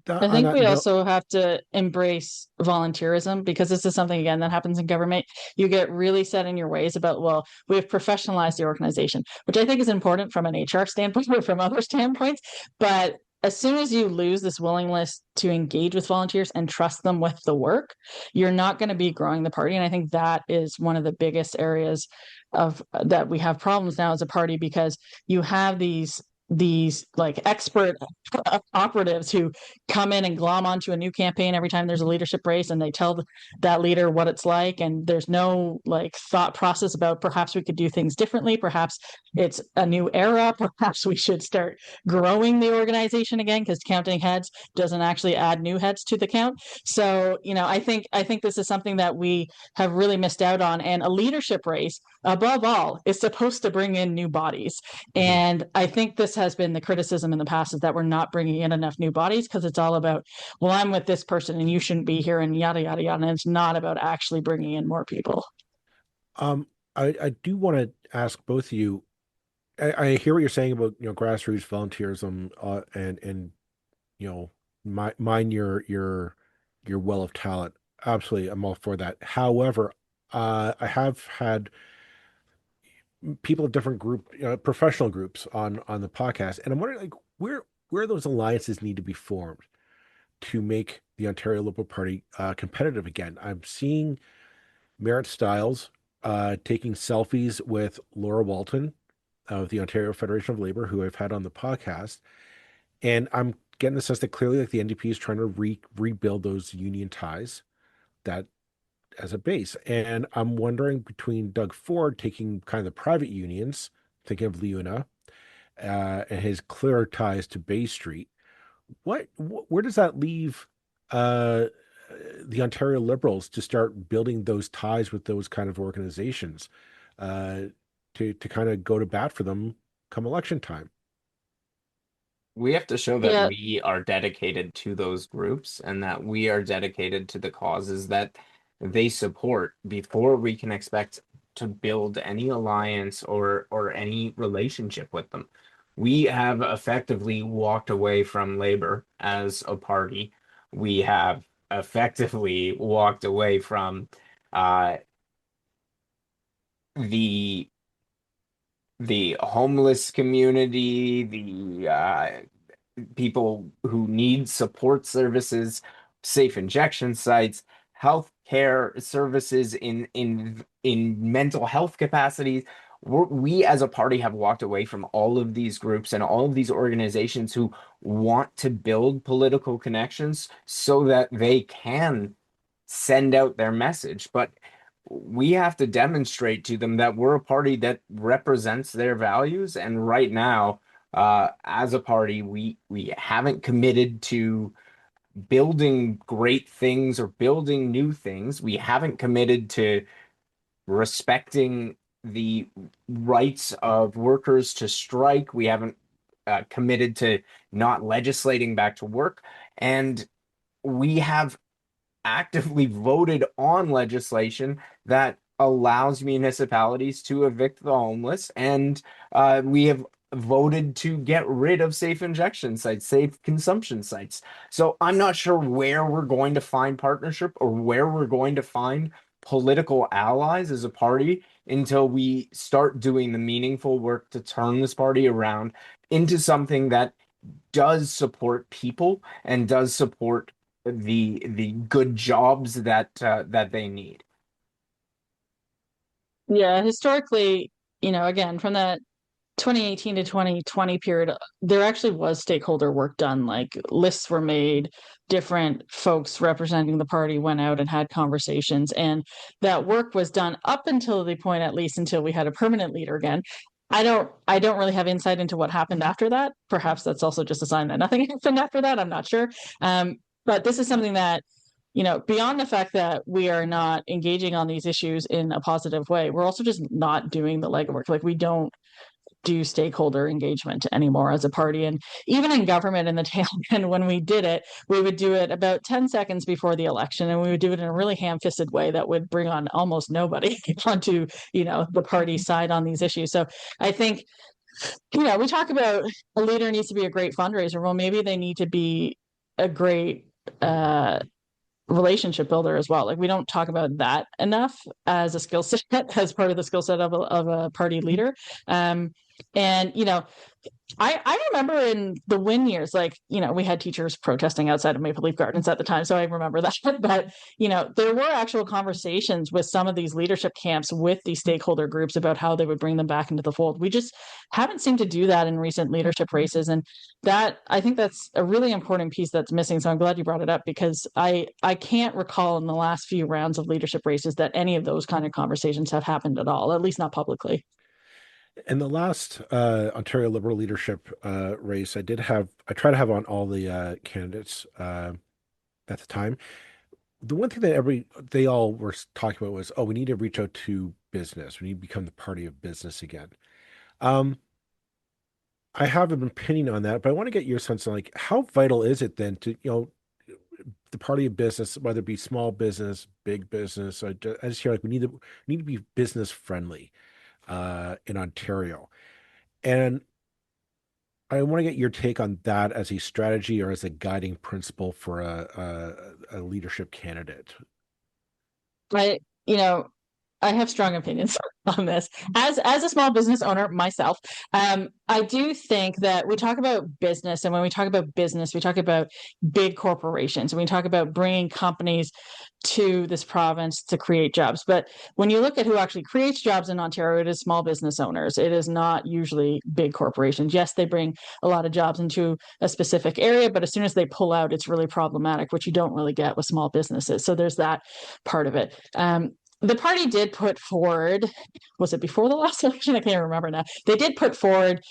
I on think that we note, also have to embrace volunteerism because this is something, again, that happens in government. You get really set in your ways about, well, we've professionalized the organization, which I think is important from an HR standpoint or from other standpoints. But as soon as you lose this willingness to engage with volunteers and trust them with the work, you're not going to be growing the party. And I think that is one of the biggest areas of that we have problems now as a party, because you have these these like expert operatives who come in and glom onto a new campaign every time there's a leadership race, and they tell that leader what it's like, and there's no like thought process about perhaps we could do things differently, perhaps it's a new era, perhaps we should start growing the organization again, because counting heads doesn't actually add new heads to the count. So I think this is something that we have really missed out on, and a leadership race above all is supposed to bring in new bodies. Mhm. And I think this has been the criticism in the past, is that we're not bringing in enough new bodies, because it's all about, well, I'm with this person and you shouldn't be here, and yada yada yada, and it's not about actually bringing in more people. Um, I do want to ask both of you. I hear what you're saying about grassroots volunteerism, and mine your well of talent. Absolutely, I'm all for that. However, I have had people of different group, professional groups on the podcast, and I'm wondering like where those alliances need to be formed to make the Ontario Liberal Party competitive again. I'm seeing Merritt Stiles taking selfies with Laura Walton of the Ontario Federation of Labor, who I've had on the podcast, and I'm getting the sense that clearly, like the NDP is trying to rebuild those union ties that as a base. And I'm wondering between Doug Ford taking kind of the private unions, thinking of Leuna, and his clear ties to Bay Street, where does that leave uh, the Ontario Liberals to start building those ties with those kind of organizations, uh, to kind of go to bat for them come election time? We have to show that Yeah, we are dedicated to those groups and that we are dedicated to the causes that they support before we can expect to build any alliance or any relationship with them. We have effectively walked away from labor as a party. We have effectively walked away from uh, the the homeless community, the people who need support services, safe injection sites, health care services in mental health capacities. We as a party have walked away from all of these groups and all of these organizations who want to build political connections so that they can send out their message. But we have to demonstrate to them that we're a party that represents their values. And right now, as a party, we haven't committed to building great things or building new things. We haven't committed to respecting the rights of workers to strike. We haven't committed to not legislating back to work. And we have actively voted on legislation that allows municipalities to evict the homeless, and we have voted to get rid of safe injection sites, safe consumption sites. So I'm not sure where we're going to find partnership or where we're going to find political allies as a party until we start doing the meaningful work to turn this party around into something that does support people and does support the good jobs that they need. yeah. Historically, again, from that 2018 to 2020 period, there actually was stakeholder work done. Like lists were made, different folks representing the party went out and had conversations, and that work was done up until the point, at least until we had a permanent leader again. I don't really have insight into what happened after that. Perhaps that's also just a sign that nothing happened after that. I'm not sure. But this is something that, beyond the fact that we are not engaging on these issues in a positive way, we're also just not doing the legwork. Like we don't do stakeholder engagement anymore as a party. And even in government in the tail end, when we did it, we would do it about 10 seconds before the election. And we would do it in a really ham-fisted way that would bring on almost nobody onto, the party side on these issues. So I think, we talk about a leader needs to be a great fundraiser. Well, maybe they need to be a great relationship builder as well. Like we don't talk about that enough as a skill set, as part of the skill set of a party leader. And, I remember in the win years, like, we had teachers protesting outside of Maple Leaf Gardens at the time. So I remember that. But, there were actual conversations with some of these leadership camps with these stakeholder groups about how they would bring them back into the fold. We just haven't seemed to do that in recent leadership races. And I think that's a really important piece that's missing. So I'm glad you brought it up, because I can't recall in the last few rounds of leadership races that any of those kind of conversations have happened at all, at least not publicly. In the last Ontario Liberal leadership race, I try to have on all the candidates at the time. The one thing that they all were talking about was, oh, we need to reach out to business. We need to become the party of business again. Um, I have an opinion on that, but I want to get your sense on, like, how vital is it then to, the party of business, whether it be small business, big business. I just feel like we need to be business friendly in Ontario. And I want to get your take on that as a strategy or as a guiding principle for a leadership candidate. I, you know, I have strong opinions on this. As a small business owner myself, I do think that we talk about business, and when we talk about business, we talk about big corporations, and we talk about bringing companies to this province to create jobs. But when you look at who actually creates jobs in Ontario, it is small business owners. It is not usually big corporations. Yes, they bring a lot of jobs into a specific area, but as soon as they pull out, it's really problematic, which you don't really get with small businesses. So there's that part of it. The party did put forward, was it before the last election? I can't remember now. They did put forward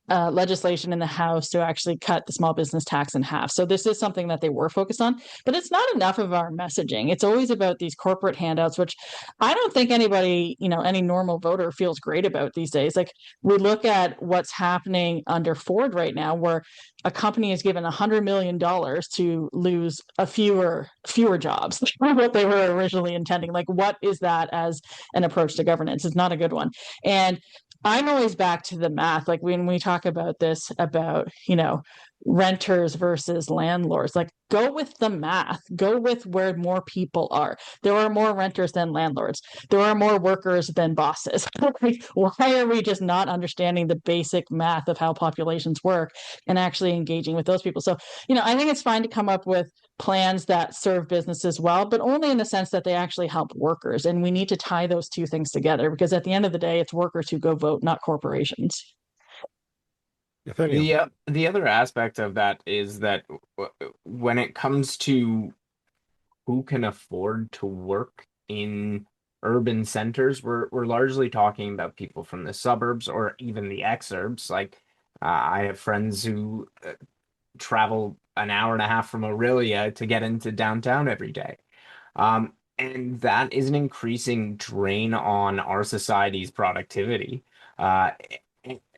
legislation in the House to actually cut the small business tax in half. So this is something that they were focused on, but it's not enough of our messaging. It's always about these corporate handouts, which I don't think anybody, any normal voter feels great about these days. Like, we look at what's happening under Ford right now, where a company is given $100 million to lose fewer jobs than what they were originally intending. Like, what is that as an approach to governance? It's not a good one. And I'm always back to the math. Like, when we talk about this, about, renters versus landlords, like, go with the math, go with where more people are. There are more renters than landlords. There are more workers than bosses. Like, why are we just not understanding the basic math of how populations work and actually engaging with those people? So, I think it's fine to come up with plans that serve businesses well, but only in the sense that they actually help workers. And we need to tie those two things together, because at the end of the day, it's workers who go vote, not corporations. Nathaniel. The other aspect of that is that when it comes to who can afford to work in urban centers, we're largely talking about people from the suburbs or even the exurbs. Like, I have friends who travel an hour and a half from Aurelia to get into downtown every day. And that is an increasing drain on our society's productivity. Uh,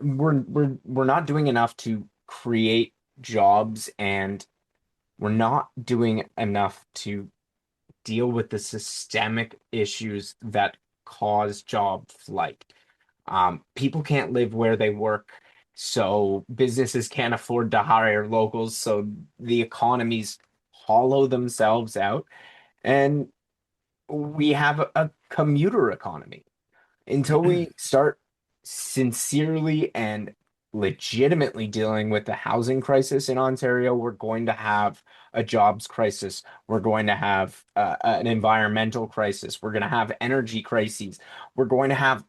we're not doing enough to create jobs, and we're not doing enough to deal with the systemic issues that cause job flight. People can't live where they work, so businesses can't afford to hire locals, so the economies hollow themselves out, and we have a commuter economy. Until we start sincerely and legitimately dealing with the housing crisis in Ontario, we're going to have a jobs crisis. We're going to have an environmental crisis. We're going to have energy crises. We're going to have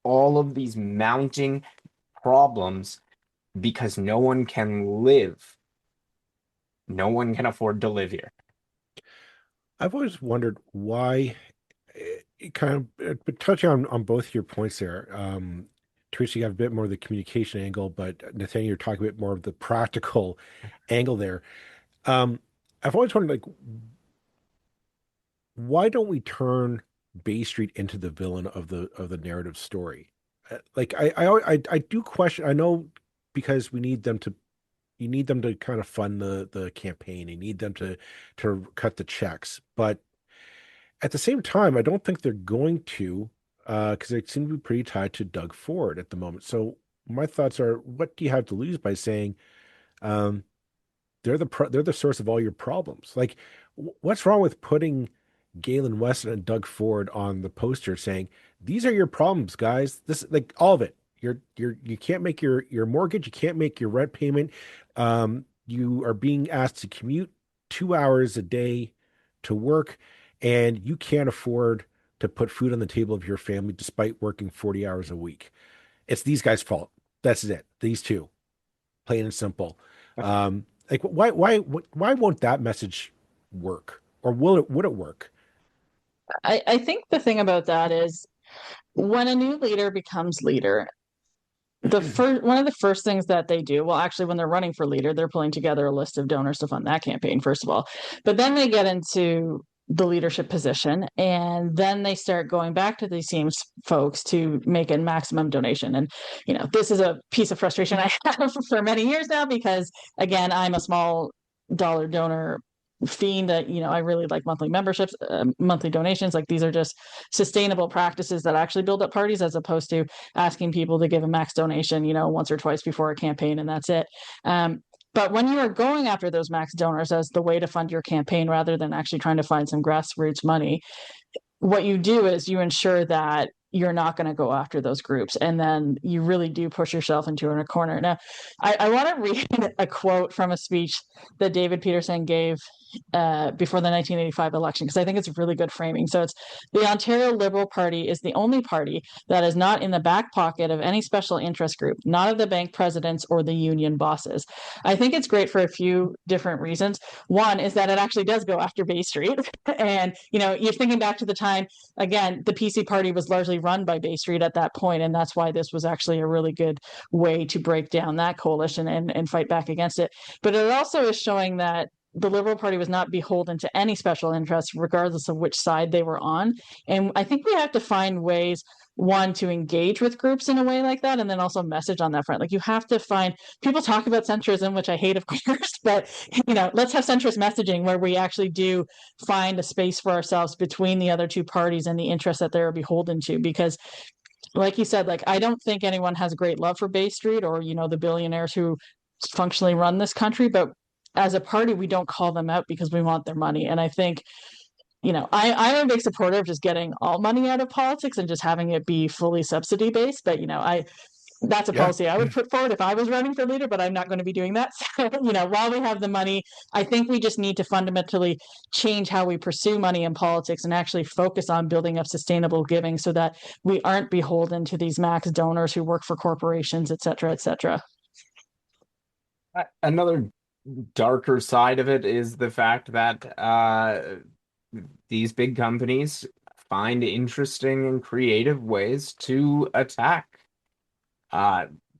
all of these mounting problems because no one can live. No one can afford to live here. I've always wondered why, kind of, but touching on both your points there. Teresa, you have a bit more of the communication angle, but Nathaniel, you're talking a bit more of the practical angle there. Um, I've always wondered, like, why don't we turn Bay Street into the villain of the narrative story? Like, I do question. I know, because you need them to kind of fund the campaign. You need them to cut the checks, but at the same time, I don't think they're going to, because they seem to be pretty tied to Doug Ford at the moment. So my thoughts are, what do you have to lose by saying, um, they're the source of all your problems? Like, what's wrong with putting Galen Weston and Doug Ford on the poster saying, these are your problems, guys? This, like, all of it. You can't make your mortgage, you can't make your rent payment. You are being asked to commute 2 hours a day to work, and you can't afford to put food on the table of your family despite working 40 hours a week. It's these guys' fault. That's it. These two, plain and simple. Like why won't that message work? Or would it work? I think the thing about that is when a new leader becomes leader, the first one of the first things that they do, well, actually, when they're running for leader, they're pulling together a list of donors to fund that campaign, first of all. But then they get into the leadership position, and then they start going back to these same folks to make a maximum donation. And this is a piece of frustration I have for many years now because, again, I'm a small dollar donor fiend. That I really like monthly memberships, monthly donations. Like, these are just sustainable practices that actually build up parties, as opposed to asking people to give a max donation, once or twice before a campaign, and that's it. But when you are going after those max donors as the way to fund your campaign, rather than actually trying to find some grassroots money, what you do is you ensure that you're not going to go after those groups. And then you really do push yourself into a corner. Now, I want to read a quote from a speech that David Peterson gave before the 1985 election, because I think it's really good framing. So it's: the Ontario Liberal Party is the only party that is not in the back pocket of any special interest group, not of the bank presidents or the union bosses. I think it's great for a few different reasons. One is that it actually does go after Bay Street. And, you're thinking back to the time, again, the PC party was largely run by Bay Street at that point, and that's why this was actually a really good way to break down that coalition and fight back against it. But it also is showing that the Liberal Party was not beholden to any special interests, regardless of which side they were on. And I think we have to find ways, one, to engage with groups in a way like that, and then also message on that front. Like, you have to find, people talk about centrism, which I hate, of course, but let's have centrist messaging where we actually do find a space for ourselves between the other two parties and the interests that they're beholden to. Because, like you said, like, I don't think anyone has a great love for Bay Street or the billionaires who functionally run this country, but as a party, we don't call them out because we want their money. And I think, I'm a big supporter of just getting all money out of politics and just having it be fully subsidy based. But, that's a Yeah. policy I would put forward if I was running for leader, but I'm not going to be doing that. So, while we have the money, I think we just need to fundamentally change how we pursue money in politics and actually focus on building up sustainable giving so that we aren't beholden to these max donors who work for corporations, et cetera, et cetera. Another darker side of it is the fact that these big companies find interesting and creative ways to attack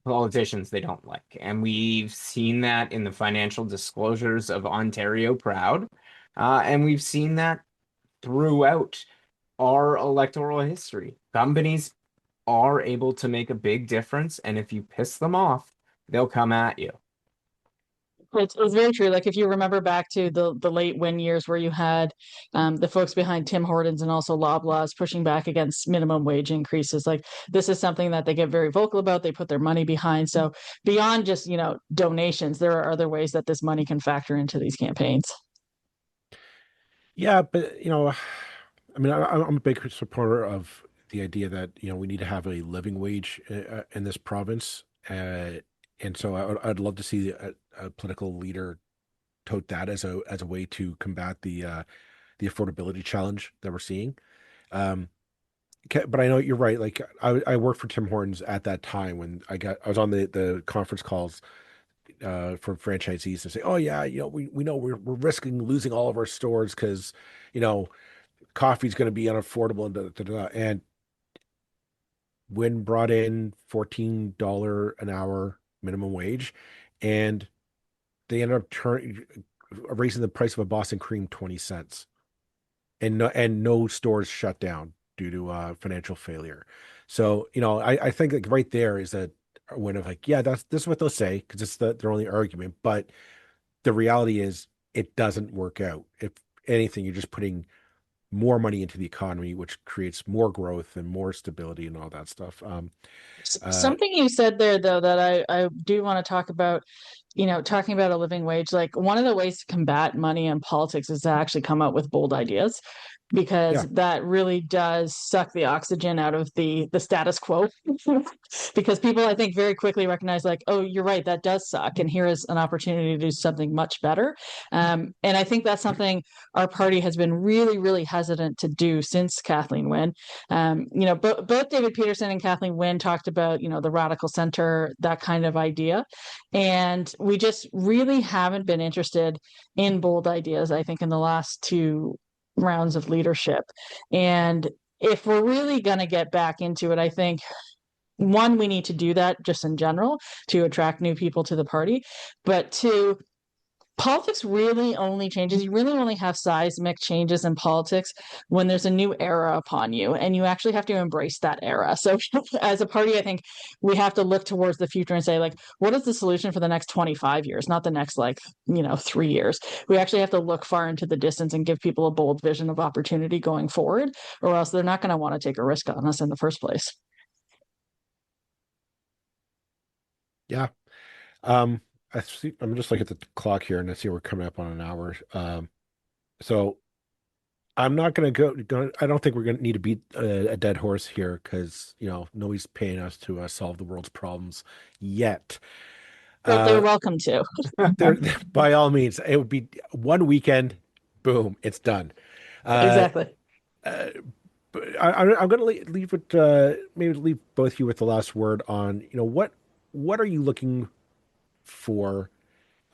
politicians they don't like. And we've seen that in the financial disclosures of Ontario Proud. And we've seen that throughout our electoral history. Companies are able to make a big difference, and if you piss them off, they'll come at you. It's very true. Like, if you remember back to the late Win years, where you had the folks behind Tim Hortons and also Loblaws pushing back against minimum wage increases, like, this is something that they get very vocal about. They put their money behind. So beyond just donations, there are other ways that this money can factor into these campaigns. Yeah, but I mean, I'm a big supporter of the idea that we need to have a living wage in this province, and so I'd love to see a political leader tote that as a way to combat the affordability challenge that we're seeing. Um, but I know you're right. Like, I worked for Tim Hortons at that time when I was on the conference calls from franchisees to say, oh yeah, we know we're risking losing all of our stores because you know coffee's going to be unaffordable and da, da, da, da. And Wynn brought in $14 an hour minimum wage, and they ended up raising the price of a Boston cream 20 cents, and no stores shut down due to financial failure. So I think, like, right there is a win of, like, yeah, this is what they'll say because it's their only argument, but the reality is it doesn't work out. If anything, you're just putting more money into the economy, which creates more growth and more stability and all that stuff. Something you said there, though, that I do want to talk about, talking about a living wage. Like, one of the ways to combat money in politics is to actually come up with bold ideas. because Yeah. that really does suck the oxygen out of the status quo. Because people, I think, very quickly recognize, like, oh, you're right, that does suck, and here is an opportunity to do something much better. And I think that's something our party has been really, really hesitant to do since Kathleen Wynne. Both David Peterson and Kathleen Wynne talked about, the radical center, that kind of idea. And we just really haven't been interested in bold ideas, I think, in the last two rounds of leadership. And if we're really going to get back into it, I think, one, we need to do that just in general to attract new people to the party. But two, politics really only changes. You really only have seismic changes in politics when there's a new era upon you, and you actually have to embrace that era. So as a party, I think we have to look towards the future and say, like, what is the solution for the next 25 years, not the next 3 years. We actually have to look far into the distance and give people a bold vision of opportunity going forward, or else they're not going to want to take a risk on us in the first place. Yeah. I'm just looking at the clock here, and I see we're coming up on an hour. So I'm not going to go. I don't think we're going to need to beat a dead horse here, because nobody's paying us to solve the world's problems yet. But they're welcome to. By all means, it would be one weekend, boom, it's done. Exactly. But I'm going to leave it. Maybe leave both of you with the last word on what are you looking for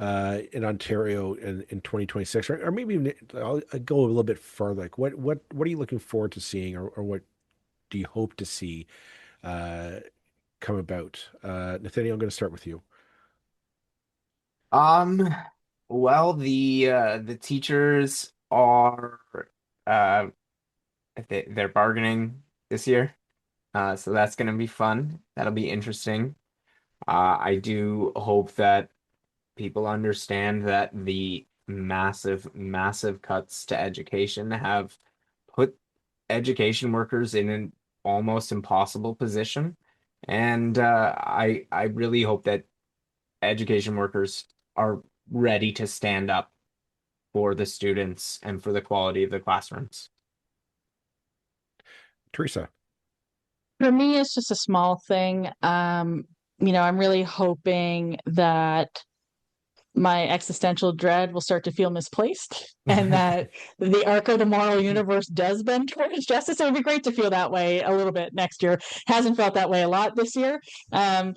in Ontario in 2026, or maybe even, I'll go a little bit further. Like what are you looking forward to seeing, or what do you hope to see come about? Nathaniel, I'm going to start with you. Well, the teachers are they're bargaining this year, so that's going to be fun. That'll be interesting. I do hope that people understand that the massive, massive cuts to education have put education workers in an almost impossible position. And I really hope that education workers are ready to stand up for the students and for the quality of the classrooms. Teresa. For me, it's just a small thing. I'm really hoping that my existential dread will start to feel misplaced, and that the arc of the moral universe does bend towards justice. It would be great to feel that way a little bit next year. Hasn't felt that way a lot this year. In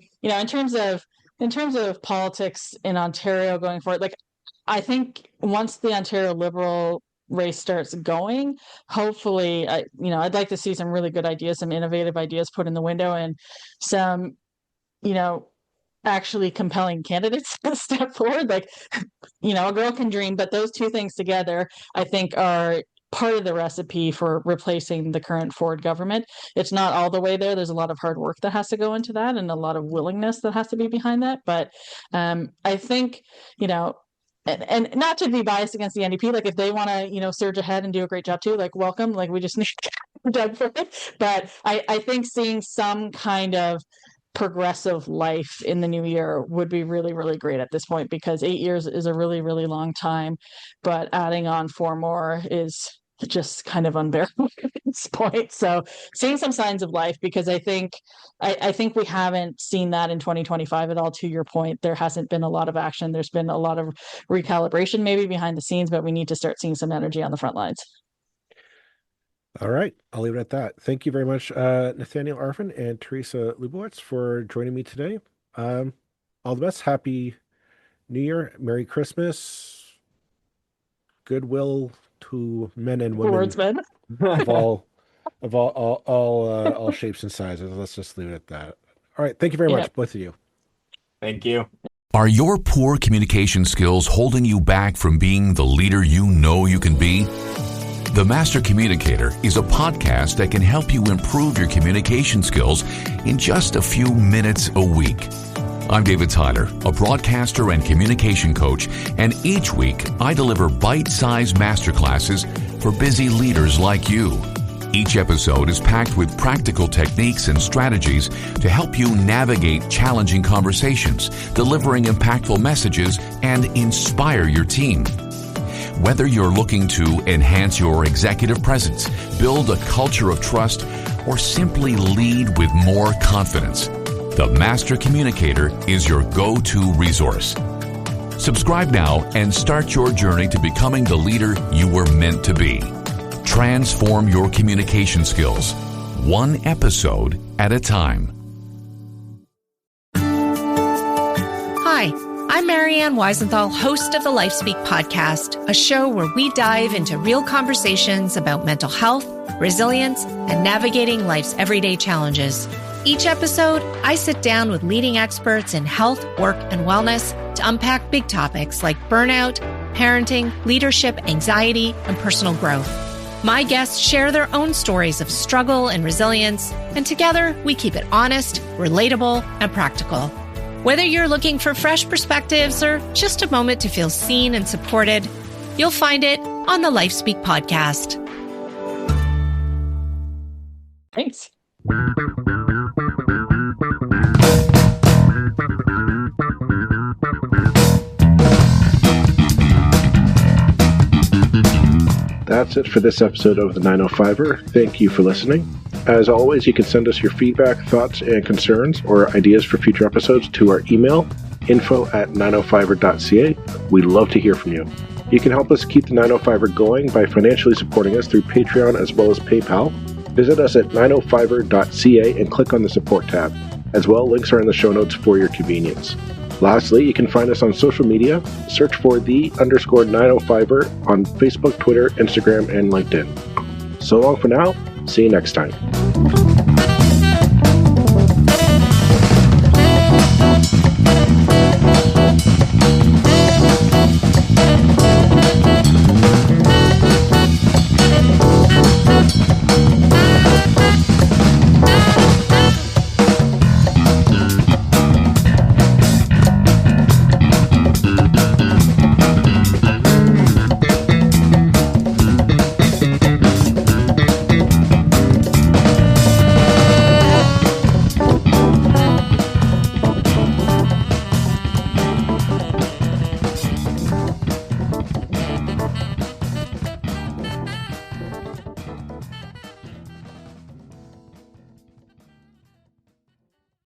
terms of politics in Ontario going forward, like, I think once the Ontario Liberal race starts going, hopefully, I'd like to see some really good ideas, some innovative ideas put in the window, and some, actually compelling candidates step forward. Like, a girl can dream, but those two things together, I think, are part of the recipe for replacing the current Ford government. It's not all the way there. There's a lot of hard work that has to go into that, and a lot of willingness that has to be behind that. But I think, and not to be biased against the NDP, like, if they want to, surge ahead and do a great job too, like, welcome. Like, we just need Doug for it. But I think seeing some kind of progressive life in the new year would be really, really great at this point, because 8 years is a really, really long time, but adding on 4 more is just kind of unbearable at this point. So seeing some signs of life, because I think we haven't seen that in 2025 at all. To your point, there hasn't been a lot of action. There's been a lot of recalibration maybe behind the scenes, but we need to start seeing some energy on the front lines. All right, I'll leave it at that. Thank you very much, Nathaniel Arfin and Teresa Lubowitz, for joining me today. All the best. Happy New Year. Merry Christmas. Goodwill to men and women Towards men. of all shapes and sizes. Let's just leave it at that. All right, thank you very much, both of you. Thank you. Are your poor communication skills holding you back from being the leader you know you can be? The Master Communicator is a podcast that can help you improve your communication skills in just a few minutes a week. I'm David Tyler, a broadcaster and communication coach, and each week I deliver bite-sized masterclasses for busy leaders like you. Each episode is packed with practical techniques and strategies to help you navigate challenging conversations, delivering impactful messages, and inspire your team. Whether you're looking to enhance your executive presence, build a culture of trust, or simply lead with more confidence, the Master Communicator is your go-to resource. Subscribe now and start your journey to becoming the leader you were meant to be. Transform your communication skills, one episode at a time. Hi, I'm Marianne Weisenthal, host of the LifeSpeak podcast, a show where we dive into real conversations about mental health, resilience, and navigating life's everyday challenges. Each episode, I sit down with leading experts in health, work, and wellness to unpack big topics like burnout, parenting, leadership, anxiety, and personal growth. My guests share their own stories of struggle and resilience, and together we keep it honest, relatable, and practical. Whether you're looking for fresh perspectives or just a moment to feel seen and supported, you'll find it on the LifeSpeak podcast. Thanks. That's it for this episode of the 905er. Thank you for listening. As always, you can send us your feedback, thoughts, and concerns or ideas for future episodes to our email, info@905er.ca. We'd love to hear from you. You can help us keep the 905er going by financially supporting us through Patreon as well as PayPal. Visit us at 905er.ca and click on the support tab. As well, links are in the show notes for your convenience. Lastly, you can find us on social media. Search for _905er on Facebook, Twitter, Instagram, and LinkedIn. So long for now. See you next time.